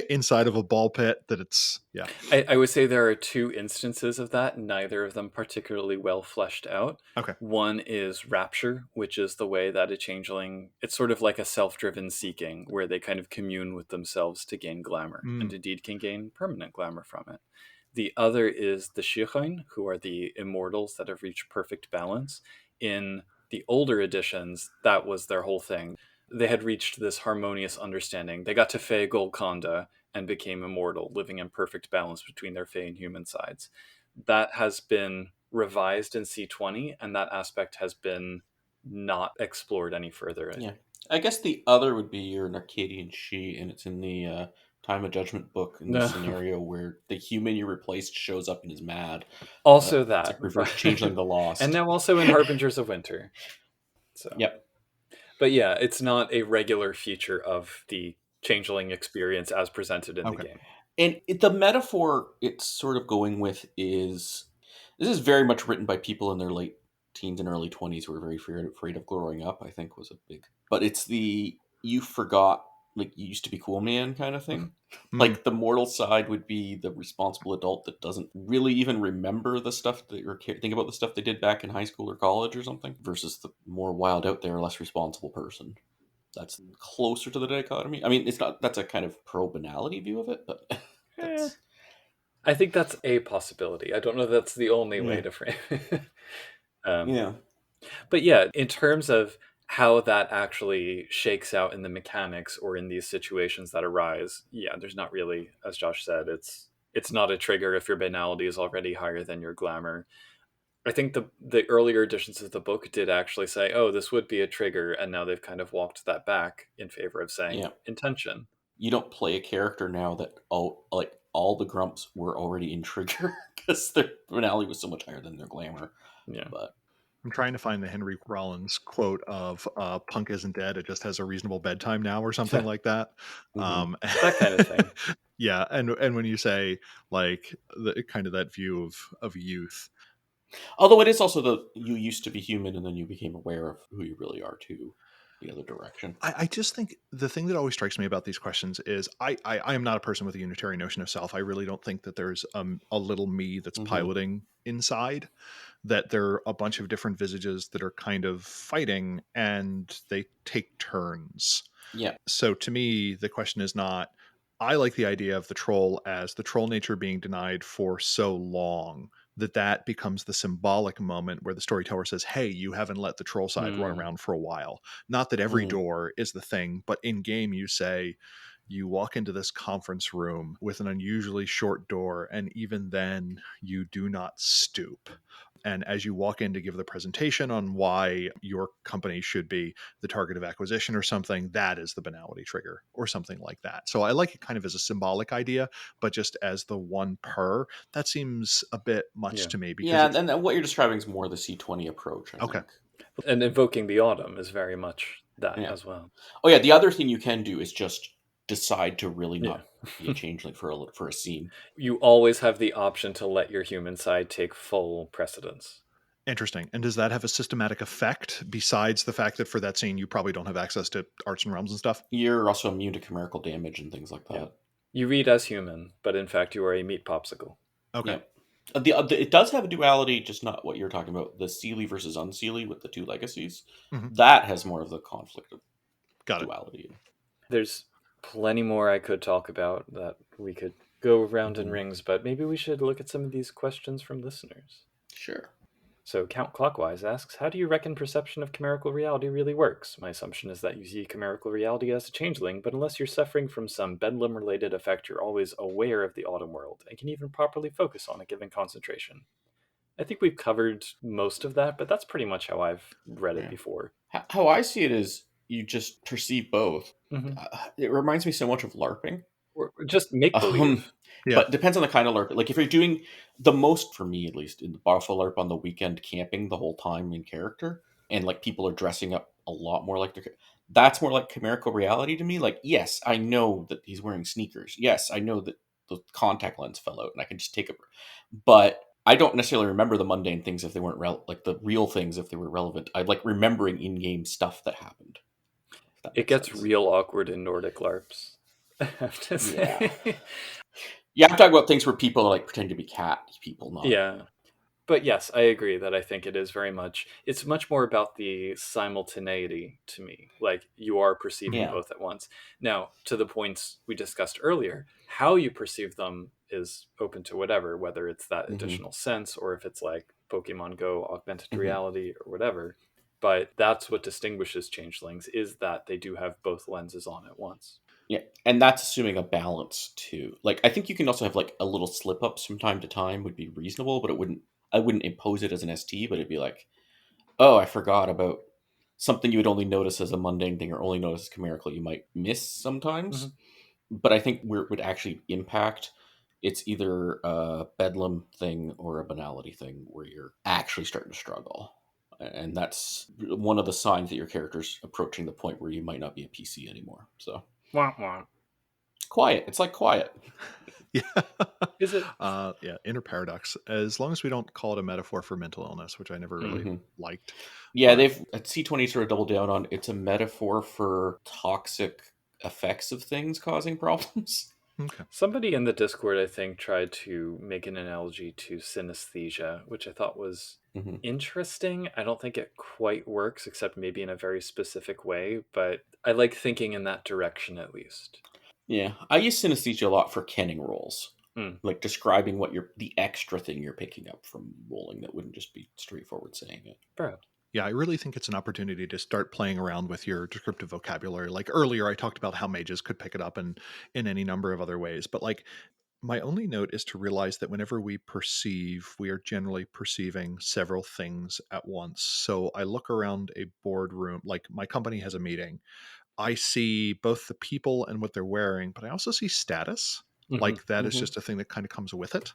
inside of a ball pit that it's, yeah. I would say there are two instances of that, neither of them particularly well fleshed out. Okay. One is rapture, which is the way that a changeling, it's sort of like a self-driven seeking, where they kind of commune with themselves to gain glamour, Mm. and indeed can gain permanent glamour from it. The other is the Shirhain, who are the immortals that have reached perfect balance. In the older editions, that was their whole thing. They had reached this harmonious understanding. They got to Fey Golconda and became immortal, living in perfect balance between their Fey and human sides. That has been revised in C20, and that aspect has been not explored any further. Yeah. I guess the other would be your Narcadian she, and it's in the Time of Judgment book in the No. scenario where the human you replaced shows up and is mad. Also It's that, like reverse changeling the and lost. now also in Harbingers of Winter. So, Yep. but yeah, it's not a regular feature of the changeling experience as presented in the Okay. game. And the metaphor it's sort of going with is this is very much written by people in their late teens and early 20s who are very afraid of growing up, I think was a big. But it's the you forgot, like you used to be cool man kind of thing. Mm. Like the mortal side would be the responsible adult that doesn't really even remember the stuff that or think about the stuff they did back in high school or college or something versus the more wild out there, less responsible person. That's closer to the dichotomy. I mean, it's not. That's a kind of pro banality view of it, but Eh, that's I think that's a possibility. I don't know if that's the only way yeah, to frame it. um, yeah, but yeah, in terms of how that actually shakes out in the mechanics or in these situations that arise, yeah, there's not really, as Josh said, it's not a trigger if your banality is already higher than your glamour. I think the earlier editions of the book did actually say, "Oh, this would be a trigger," and now they've kind of walked that back in favor of saying yeah. intention. You don't play a character now that all the grumps were already in trigger because their finale was so much higher than their glamour. Yeah, But I'm trying to find the Henry Rollins quote of "Punk isn't dead; it just has a reasonable bedtime now," or something like that. mhm. Um, that kind of thing. yeah, and when you say, like, the kind of that view of youth, Although it is also the you used to be human and then you became aware of who you really are too, the other direction. I just think the thing that always strikes me about these questions is I am not a person with a unitary notion of self. I really don't think that there's a little me that's Hmm. piloting inside. That there are a bunch of different visages that are kind of fighting, and they take turns. Yeah, So to me, the question is not, I like the idea of the troll as the troll nature being denied for so long that that becomes the symbolic moment where the storyteller says, hey, you haven't let the troll side run Mm, around for a while. Not that every mm, door is the thing, but in game you say, you walk into this conference room with an unusually short door, and even then you do not stoop. And as you walk in to give the presentation on why your company should be the target of acquisition or something, that is the banality trigger or something like that. So I like it kind of as a symbolic idea, but just as the one per, that seems a bit much yeah, to me because yeah. it's And what you're describing is more the C20 approach, I okay. think. and invoking the autumn is very much that Yeah. as well. Oh yeah. The other thing you can do is just decide to really Yeah. not be a changeling for a scene. You always have the option to let your human side take full precedence. Interesting. And does that have a systematic effect besides the fact that for that scene you probably don't have access to arts and realms and stuff? You're also immune to chimerical damage and things like Yeah. that. You read as human, but in fact you are a meat popsicle. Okay. Yeah. It does have a duality, just not what you're talking about. The Seelie versus Unseelie with the two legacies. Mhm. That has more of the conflict of Got it. duality. There's plenty more I could talk about that we could go around in Mhm. rings, but maybe we should look at some of these questions from listeners. Sure. So Count Clockwise asks, how do you reckon perception of chimerical reality really works? My assumption is that you see chimerical reality as a changeling, but unless you're suffering from some bedlam-related effect, you're always aware of the autumn world, and can even properly focus on a given concentration. I think we've covered most of that, but that's pretty much how I've read it Yeah. before. How I see it is you just perceive both. Mm-hmm. It reminds me so much of LARPing. Or just make-believe. Yeah. But depends on the kind of LARP. Like if you're doing the most, for me at least, in the Buffalo LARP on the weekend, camping the whole time in character, and like people are dressing up a lot more like that's more like chimerical reality to me. Like, yes, I know that he's wearing sneakers. Yes, I know that the contact lens fell out, and I can just take it. But I don't necessarily remember the mundane things if they weren't like the real things if they were relevant. I like remembering in-game stuff that happened. If that It makes gets sense. real awkward in Nordic LARPs, I have to Yeah. say. Yeah, I'm talking about things where people are like pretending to be cat people, not. Yeah. But yes, I agree that I think it is very much, it's much more about the simultaneity to me. Like you are perceiving Yeah. both at once. Now, to the points we discussed earlier, how you perceive them is open to whatever, whether it's that hmm additional sense or if it's like Pokemon Go augmented hmm reality or whatever. But that's what distinguishes changelings is that they do have both lenses on at once. Yeah, and that's assuming a balance too. Like, I think you can also have like a little slip ups from time to time would be reasonable, but it wouldn't. I wouldn't impose it as an ST, but it'd be like, oh, I forgot about something you would only notice as a mundane thing or only notice as chimerical. You might miss Mm-hmm. sometimes, but I think where it would actually impact, it's either a bedlam thing or a banality thing where you're actually starting to struggle. And that's one of the signs that your character's approaching the point where you might not be a PC anymore. So Wah, wah. quiet. It's like quiet. Yeah. Is it? Yeah, inner paradox. As long as we don't call it a metaphor for mental illness, which I never really hmm liked. Yeah, But they've at C20 sort of doubled down on it's a metaphor for toxic effects of things causing problems. okay. Somebody in the Discord, I think, tried to make an analogy to synesthesia, which I thought was hmm interesting. I don't think it quite works, except maybe in a very specific way, but I like thinking in that direction at least. Yeah, I use synesthesia a lot for kenning rolls, Mm. like describing what you're the extra thing you're picking up from rolling that wouldn't just be straightforward saying it. Bro. Yeah, I really think it's an opportunity to start playing around with your descriptive vocabulary. Like earlier, I talked about how mages could pick it up in any number of other ways. But like my only note is to realize that whenever we perceive, we are generally perceiving several things at once. So I look around a boardroom, like my company has a meeting. I see both the people and what they're wearing, but I also see status. Mm-hmm. Like that is hmm just a thing that kind of comes with it.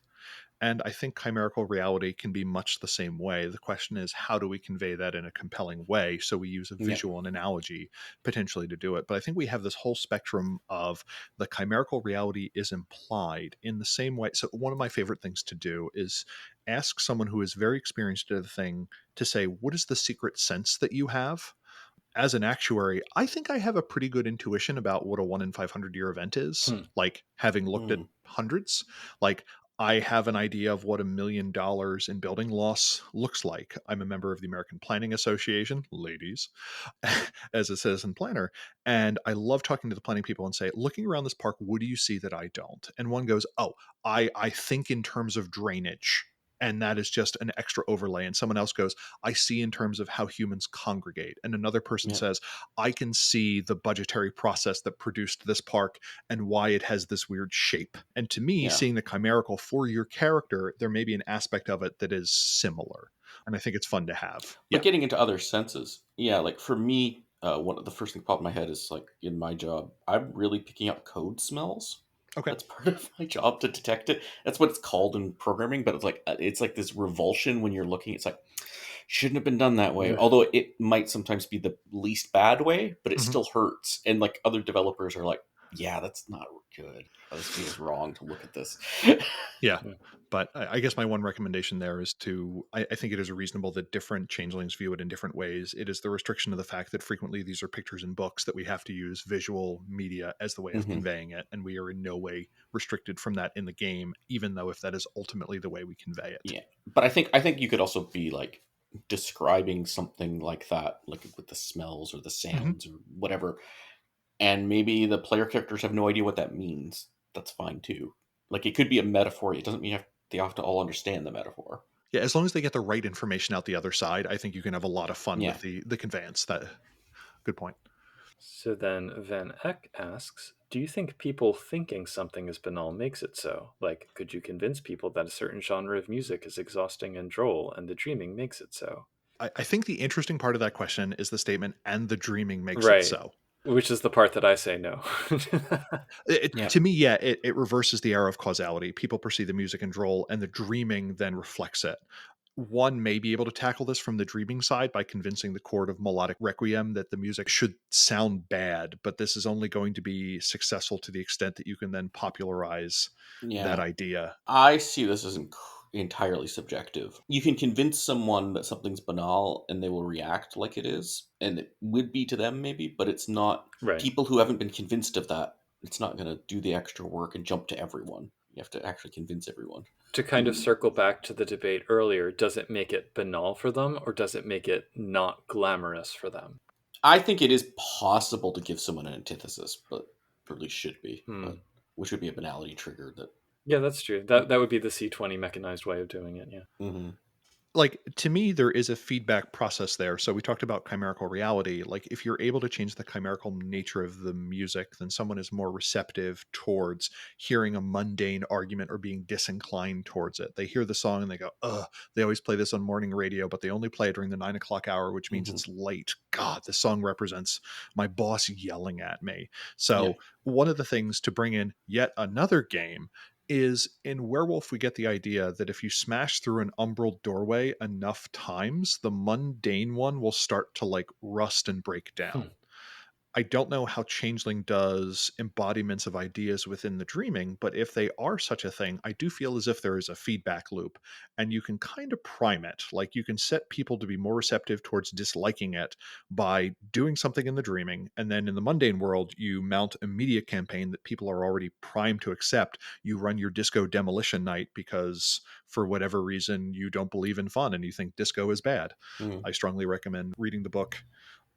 And I think chimerical reality can be much the same way. The question is, how do we convey that in a compelling way? So we use a Yeah, visual and analogy potentially to do it. But I think we have this whole spectrum of the chimerical reality is implied in the same way. So one of my favorite things to do is ask someone who is very experienced at the thing to say, what is the secret sense that you have? As an actuary, I think I have a pretty good intuition about what a 1 in 500 year event is. Hmm. Like having looked at Mm. hundreds, like I have an idea of what $1 million in building loss looks like. I'm a member of the American Planning Association, ladies, as a citizen planner. And I love talking to the planning people and say, looking around this park, what do you see that I don't? And one goes, oh, I think in terms of drainage. And that is just an extra overlay. And someone else goes, I see in terms of how humans congregate. And another person Yeah, says, I can see the budgetary process that produced this park and why it has this weird shape. And to me, yeah. seeing the chimerical for your character, there may be an aspect of it that is similar. And I think it's fun to have. But Yeah. getting into other senses, yeah, like for me, one of the first thing that popped in my head is like in my job, I'm really picking up code smells. Okay. That's part of my job to detect it. That's what it's called in programming, but it's like this revulsion when you're looking. It's like shouldn't have been done that way. Ugh. Although it might sometimes be the least bad way, but it Mhm. still hurts. And like other developers are like, yeah, that's not good. Oh, this game is wrong to look at this. Yeah. Yeah. But I guess my one recommendation there is I think it is reasonable that different changelings view it in different ways. It is the restriction of the fact that frequently these are pictures and books that we have to use visual media as the way of conveying it. And we are in no way restricted from that in the game, even though if that is ultimately the way we convey it. Yeah, but I think you could also be like describing something like that, like with the smells or the Mhm. sounds or whatever, and maybe the player characters have no idea what that means. That's fine too. Like it could be a metaphor. It doesn't mean they have to all understand the metaphor. Yeah, as long as they get the right information out the other side, I think you can have a lot of fun Yeah. with the conveyance. That good point. So then Van Eck asks, do you think people thinking something is banal makes it so? Like, could you convince people that a certain genre of music is exhausting and droll, and the dreaming makes it so? I think the interesting part of that question is the statement, and the dreaming makes it Right. so. Which is the part that I say no. Yeah. To me, yeah, it reverses the error of causality. People perceive the music and droll, and the dreaming then reflects it. One may be able to tackle this from the dreaming side by convincing the court of melodic requiem that the music should sound bad, but this is only going to be successful to the extent that you can then popularize that Yeah. idea. I see this as entirely subjective. You can convince someone that something's banal and they will react like it is, and it would be to them maybe, but it's not. Right. People who haven't been convinced of that, it's not going to do the extra work and jump to everyone. You have to actually convince everyone. To kind of circle back to the debate earlier, does it make it banal for them, or does it make it not glamorous for them? I think it is possible to give someone an antithesis, but or at least should be, but which would be a banality trigger that. Yeah, that's true. That would be the C20 mechanized way of doing it, yeah. Mm-hmm. Like, to me, there is a feedback process there. So we talked about chimerical reality. Like, if you're able to change the chimerical nature of the music, then someone is more receptive towards hearing a mundane argument or being disinclined towards it. They hear the song and they go, ugh, they always play this on morning radio, but they only play it during the 9 o'clock hour, which means Mm-hmm. it's late. God, this song represents my boss yelling at me. Yeah. So one of the things to bring in yet another game is in Werewolf, we get the idea that if you smash through an umbral doorway enough times, the mundane one will start to like rust and break Hmm. down. I don't know how Changeling does embodiments of ideas within the dreaming, but if they are such a thing, I do feel as if there is a feedback loop and you can kind of prime it. Like you can set people to be more receptive towards disliking it by doing something in the dreaming. And then in the mundane world, you mount a media campaign that people are already primed to accept. You run your disco demolition night because for whatever reason, you don't believe in fun and you think disco is bad. Mm-hmm. I strongly recommend reading the book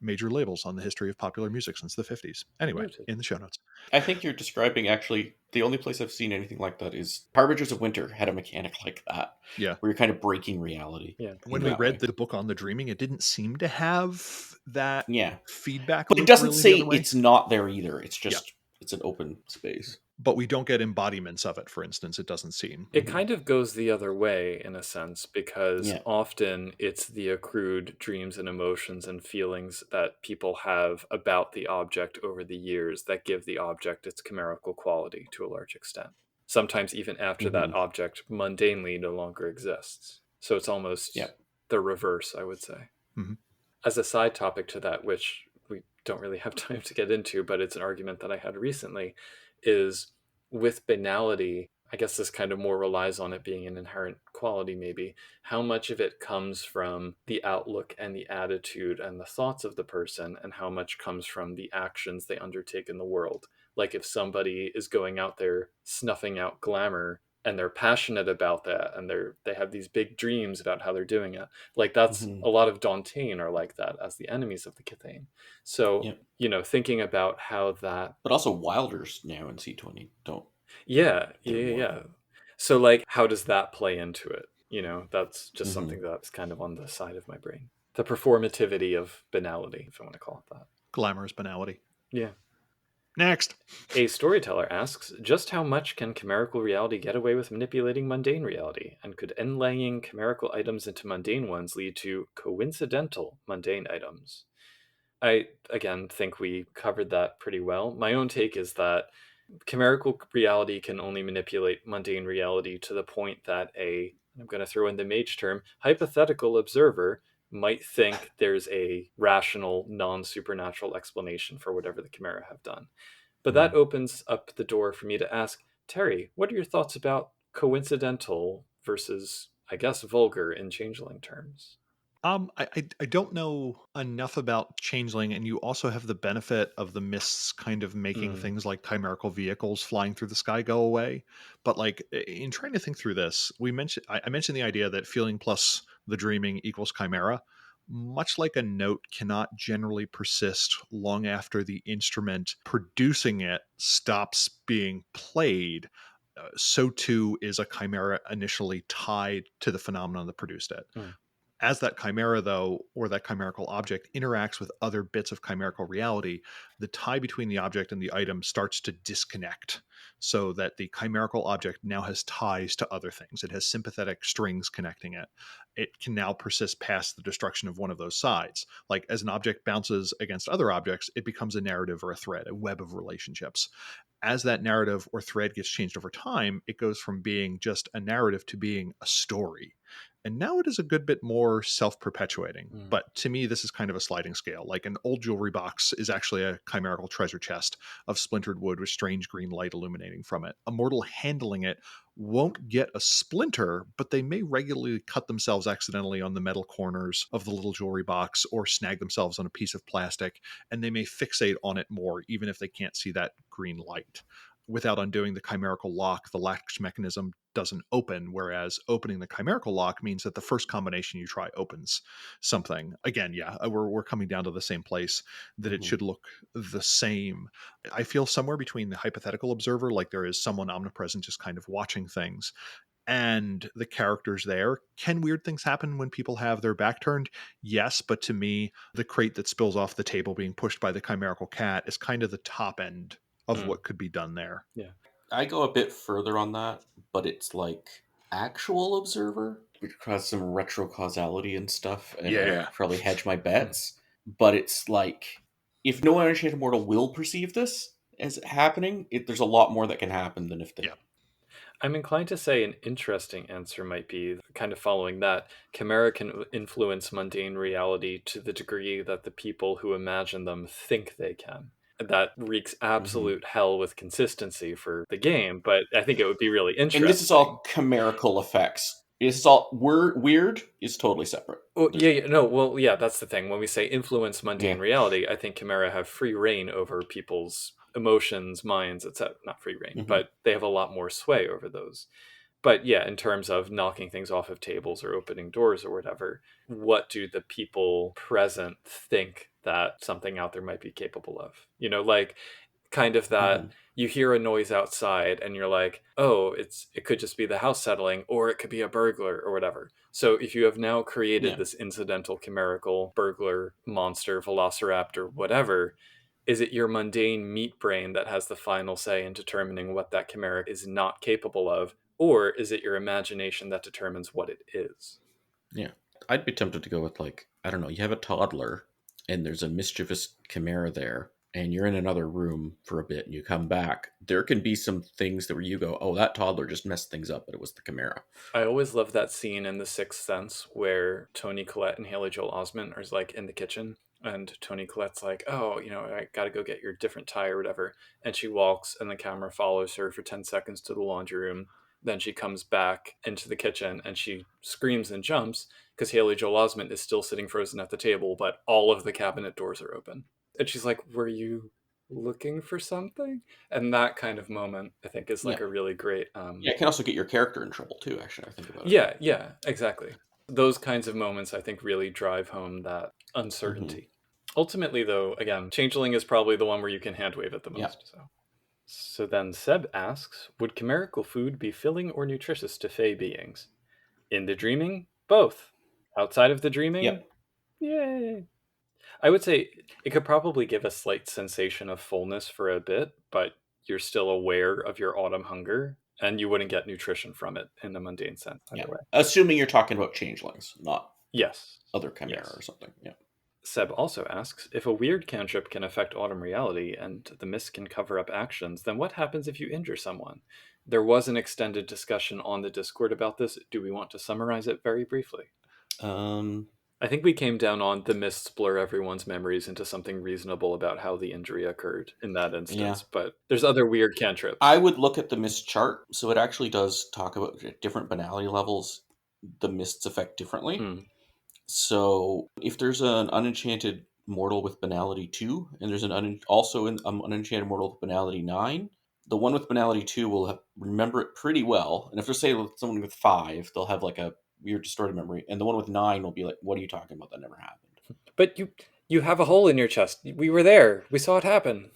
Major Labels on the History of Popular Music since the 50s. Anyway, Noted. in the show notes. I think you're describing actually the only place I've seen anything like that is Harbingers of Winter had a mechanic like that, Yeah. where you're kind of breaking reality Yeah. When in we that read way. the book on the dreaming, it didn't seem to have that Yeah, feedback but it loop doesn't really the say other way. it's not there either. It's Yeah. just it's an open space. But we don't get embodiments of it, for instance, it doesn't seem. It Mm-hmm. kind of goes the other way in a sense because Yeah. often it's the accrued dreams and emotions and feelings that people have about the object over the years that give the object its chimerical quality to a large extent. Sometimes even after Mm-hmm. that object mundanely no longer exists. So it's Yeah. almost the reverse, I would say. Mhm. As a side topic to that, which we don't really have time to get into, but it's an argument that I had recently, is with banality, I guess this kind of more relies on it being an inherent quality, maybe. How much of it comes from the outlook and the attitude and the thoughts of the person, and how much comes from the actions they undertake in the world? Like if somebody is going out there snuffing out glamour and they're passionate about that and they have these big dreams about how they're doing it, like that's Mm-hmm. a lot of Dantean are like that as the enemies of the Cathane. So, Yeah. thinking about how that, But also Wilders now in C20 don't. yeah, yeah, They're yeah, more. yeah. So, like, how does that play into it? That's just Mm-hmm. something that's kind of on the side of my brain. The performativity of banality, if I want to call it that. Glamorous banality. Yeah. Next. A storyteller asks, just how much can chimerical reality get away with manipulating mundane reality? And could inlaying chimerical items into mundane ones lead to coincidental mundane items? I, again, think we covered that pretty well. My own take is that chimerical reality can only manipulate mundane reality to the point that I'm going to throw in the mage term, hypothetical observer might think there's a rational, non supernatural explanation for whatever the chimera have done. But that opens up the door for me to ask, Terry, what are your thoughts about coincidental versus, I guess, vulgar in Changeling terms? I don't know enough about Changeling, and you also have the benefit of the mists kind of making Mm, things like chimerical vehicles flying through the sky go away. But like in trying to think through this, I mentioned the idea that feeling plus the dreaming equals chimera. Much like a note cannot generally persist long after the instrument producing it stops being played, so too is a chimera initially tied to the phenomenon that produced it. mm, As that chimera, though, or that chimerical object interacts with other bits of chimerical reality, the tie between the object and the item starts to disconnect, so that the chimerical object now has ties to other things. It has sympathetic strings connecting it. It can now persist past the destruction of one of those sides. Like as an object bounces against other objects, it becomes a narrative or a thread, a web of relationships. As that narrative or thread gets changed over time, it goes from being just a narrative to being a story. And now it is a good bit more self perpetuating. mm. But to me, this is kind of a sliding scale. Like an old jewelry box is actually a chimerical treasure chest of splintered wood with strange green light illuminating from it. A mortal handling it won't get a splinter, but they may regularly cut themselves accidentally on the metal corners of the little jewelry box or snag themselves on a piece of plastic, and they may fixate on it more, even if they can't see that green light. Without undoing the chimerical lock, the latch mechanism doesn't open, whereas opening the chimerical lock means that the first combination you try opens something. Again, yeah, we're coming down to the same place, that it Mhm. should look the same. I feel somewhere between the hypothetical observer, like there is someone omnipresent just kind of watching things, and the characters there. Can weird things happen when people have their back turned? Yes, but to me, the crate that spills off the table being pushed by the chimerical cat is kind of the top end of Mm, what could be done there. yeah. I go a bit further on that, but it's like actual observer, which has some retro causality and stuff, and I'd Yeah. probably hedge my Mm. bets. But it's like if no uninitiated mortal will perceive this as happening, there's a lot more that can happen than if they. Yeah. I'm inclined to say an interesting answer might be kind of following that. Chimera can influence mundane reality to the degree that the people who imagine them think they can. That wreaks Mhm. absolute hell with consistency for the game, but I think it would be really And this is interesting. all chimerical effects. This is all weird is totally separate. Well, There's yeah, no, well, yeah, that's the thing. When we say influence yeah. mundane reality, I think Chimera have free reign over people's emotions, minds, etc. Not free reign, Hmm. but they have a lot more sway over those. But yeah, in terms of knocking things off of tables or opening doors or whatever, what do the people present think that something out there might be capable of? Like kind of that Hmm. you hear a noise outside and you're like, oh, it could just be the house settling, or it could be a burglar or whatever. So if you have now created Yeah. this incidental chimerical burglar monster, velociraptor, whatever, is it your mundane meat brain that has the final say in determining what that chimera is not capable of, or is it your imagination that determines what it is? Yeah. I'd be tempted to go with like, I don't know, you have a toddler and there's a mischievous chimera there and you're in another room for a bit and you come back. There can be some things that where you go, oh, that toddler just messed things up, but it was the chimera. I always love that scene in The Sixth Sense where Tony Collette and Haley Joel Osment are like in the kitchen, and Tony Collette's like, "Oh, I got to go get your different tie or whatever," and she walks, and the camera follows her for 10 seconds to the laundry room. Then she comes back into the kitchen and she screams and jumps because Haley Joel Osment is still sitting frozen at the table, but all of the cabinet doors are open, and she's like, "Were you looking for something?" And that kind of moment, I think, is like Yeah. a really great Yeah, it can also get your character in trouble too, actually, I think about it. yeah, yeah, exactly. Those kinds of moments, I think, really drive home that Hmm. uncertainty. Ultimately, though, again, Changeling is probably the one where you can hand wave it the Yeah. most. So then Seb asks, would chimerical food be filling or nutritious to Fey beings? In the dreaming, both. Outside of the dreaming, Yep. yay. I would say it could probably give a slight sensation of fullness for a bit, but you're still aware of your autumn hunger, and you wouldn't get nutrition from it in a mundane sense either Yeah. way. Assuming you're talking about changelings, not Yes. other chimera or Yes. something. Yeah. Seb also asks, if a weird cantrip can affect autumn reality and the mist can cover up actions, then what happens if you injure someone? There was an extended discussion on the Discord about this. Do we want to summarize it very briefly? Um, I think we came down on the mists blur everyone's memories into something reasonable about how the injury occurred in that Yeah. instance, but there's other weird cantrips. I would look at the mist chart. So it actually does talk about different banality levels. The mists affect differently. Hmm. So if there's an unenchanted mortal with banality 2, and there's also an unenchanted mortal with banality 9, the one with banality 2 will remember it pretty well. And if there's, say, with someone with 5, they'll have like a weird distorted memory. And the one with 9 will be like, what are you talking about? That never happened. But you have a hole in your chest. We were there. We saw it happen.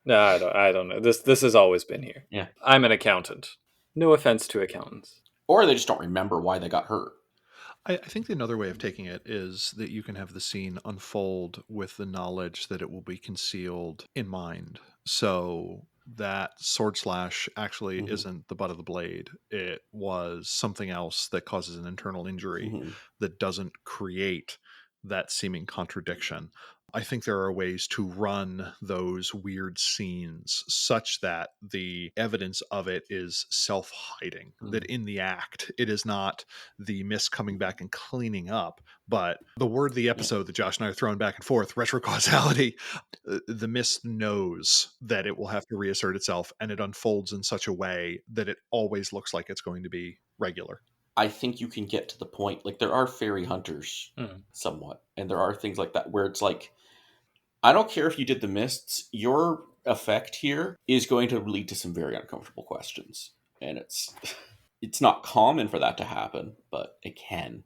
No, I don't know. This has always been here. Yeah. I'm an accountant. No offense to accountants. Or they just don't remember why they got hurt. I think another way of taking it is that you can have the scene unfold with the knowledge that it will be concealed in mind. So that sword slash actually Mhm. isn't the butt of the blade. It was something else that causes an internal injury Mhm. that doesn't create that seeming contradiction. I think there are ways to run those weird scenes such that the evidence of it is self hiding, that in the act, it is not the mist coming back and cleaning up, but the word of the Yeah. episode that Josh and I are throwing back and forth, retrocausality, the mist knows that it will have to reassert itself, and it unfolds in such a way that it always looks like it's going to be regular. I think you can get to the point, like there are fairy hunters Hmm. somewhat, and there are things like that where it's like, I don't care if you did the mists, your effect here is going to lead to some very uncomfortable questions. And it's not common for that to happen, but it can.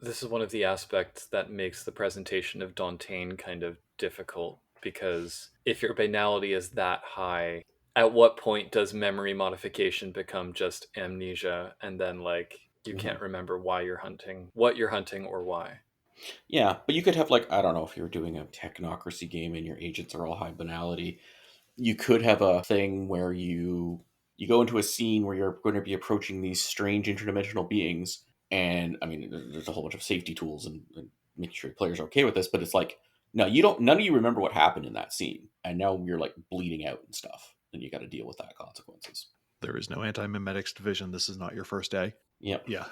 This is one of the aspects that makes the presentation of Dantain kind of difficult, because if your banality is that high, at what point does memory modification become just amnesia, and then like you Mhm. can't remember why you're hunting, what you're hunting, or why? Yeah, but you could have, like, I don't know, if you're doing a technocracy game and your agents are all high banality, you could have a thing where you go into a scene where you're going to be approaching these strange interdimensional beings, and I mean, there's a whole bunch of safety tools and making sure the players are okay with this, but it's like, no, you don't. None of you remember what happened in that scene, and now you're like bleeding out and stuff, and you got to deal with that consequences. There is no anti-mimetics division. This is not your first day. Yep. Yeah.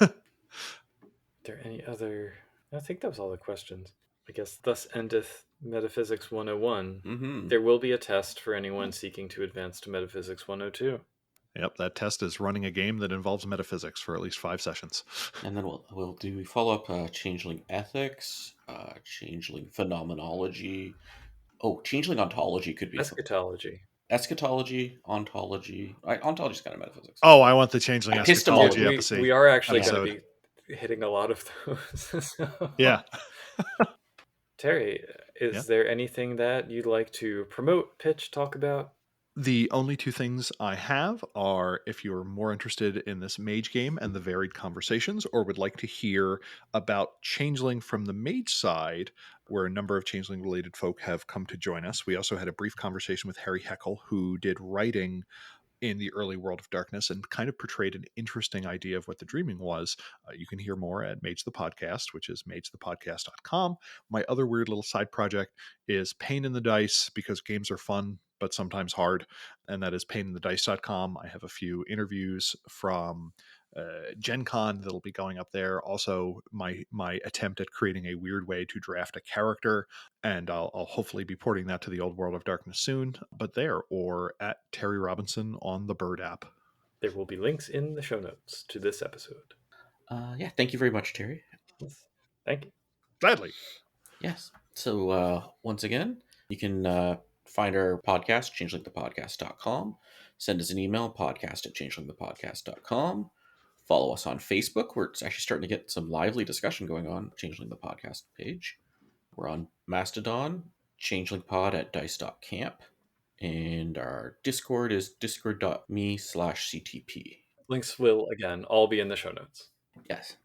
Are there any other? I think that was all the questions. I guess thus endeth Metaphysics 101. Mm-hmm. There will be a test for anyone seeking to advance to Metaphysics 102. Yep, that test is running a game that involves metaphysics for at least 5 sessions. And then we'll do follow up changeling ethics, changeling phenomenology. Oh, changeling ontology could be Eschatology. eschatology, ontology. Ontology is kind of metaphysics. Oh, I want the changeling Dude, eschatology Epistemology. we episode. are actually going to episode. be hitting a lot of those. So- Yeah. Terry, Yeah. is there anything that you'd like to promote, pitch, talk about? The only two things I have are if you're more interested in this mage game and the varied conversations, or would like to hear about Changeling from the mage side, where a number of Changeling related folk have come to join us. We also had a brief conversation with Harry Heckel, who did writing in the early World of Darkness and kind of portrayed an interesting idea of what the dreaming was. You can hear more at Mage the Podcast, which is magethepodcast.com. My other weird little side project is Pain in the Dice, because games are fun but sometimes hard, and that is paininthedice.com. I have a few interviews from Gen Con that'll be going up there. Also, my attempt at creating a weird way to draft a character, and I'll hopefully be porting that to the old World of Darkness soon. But there, or at Terry Robinson on the Bird app. There will be links in the show notes to this episode. Yeah, thank you very much, Terry. Yes. Thank you. Gladly. Yes. So once again, you can find our podcast, changelingthepodcast.com. Send us an email, podcast@changelingthepodcast.com. Follow us on Facebook, where it's actually starting to get some lively discussion going on, Changeling the Podcast page. We're on Mastodon, changelingpod at dice.camp. And our Discord is discord.me/CTP. Links will, again, all be in the show notes. Yes.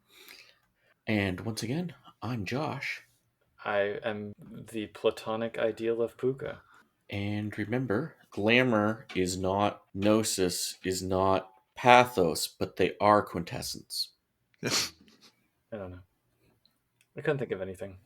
And once again, I'm Josh. I am the platonic ideal of Puka. And remember, glamour is not gnosis, is not pathos, but they are quintessence. I don't know. I couldn't think of anything.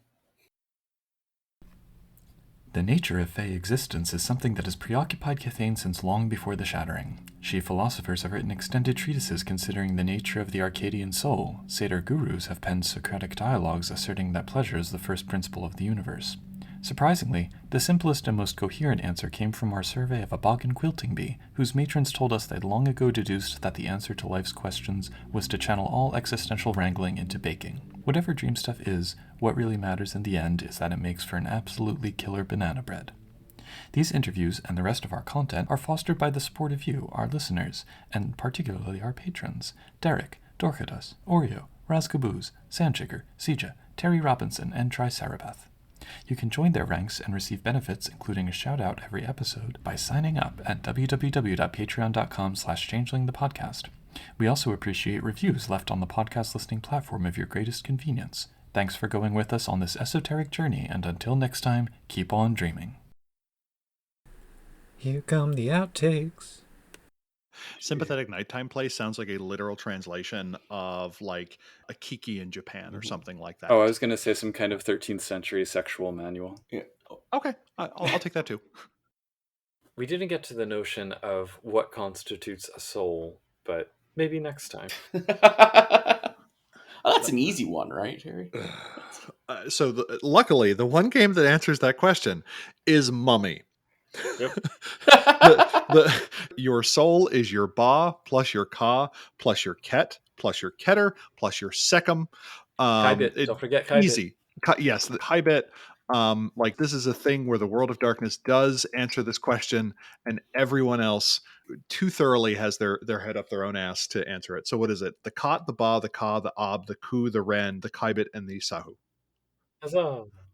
The nature of Fey existence is something that has preoccupied Cathane since long before the Shattering. She philosophers have written extended treatises considering the nature of the Arcadian soul. Satyr gurus have penned Socratic dialogues asserting that pleasure is the first principle of the universe. Surprisingly, the simplest and most coherent answer came from our survey of a Boggan quilting bee, whose matrons told us they'd long ago deduced that the answer to life's questions was to channel all existential wrangling into baking. Whatever dream stuff is, what really matters in the end is that it makes for an absolutely killer banana bread. These interviews and the rest of our content are fostered by the support of you, our listeners, and particularly our patrons: Derek, Dorcadus, Oreo, Razcaboose, Sandchicker, Sija, Terry Robinson, and Tricerabeth. You can join their ranks and receive benefits, including a shout-out every episode, by signing up at www.patreon.com/changelingthepodcast. We also appreciate reviews left on the podcast listening platform of your greatest convenience. Thanks for going with us on this esoteric journey, and until next time, keep on dreaming. Here come the outtakes. Sympathetic nighttime play sounds like a literal translation of like a kiki in Japan or something like that. Oh, I was going to say some kind of 13th century sexual manual. Yeah. Okay, I'll take that too. We didn't get to the notion of what constitutes a soul, but maybe next time. Oh, that's an easy one, right, Terry? Luckily, the one game that answers that question is Mummy. Yep. Your soul is your ba plus your ka plus your ket plus your keter plus your secum. Kaibit. Don't forget Kaibit. Easy. Yes, the Kaibit. Like this is a thing where the World of Darkness does answer this question, and everyone else too thoroughly has their head up their own ass to answer it. So what is it? The Kot, the Ba, the Ka, the Ab, the Ku, the Ren, the Kaibit, and the Sahu. Huzzah.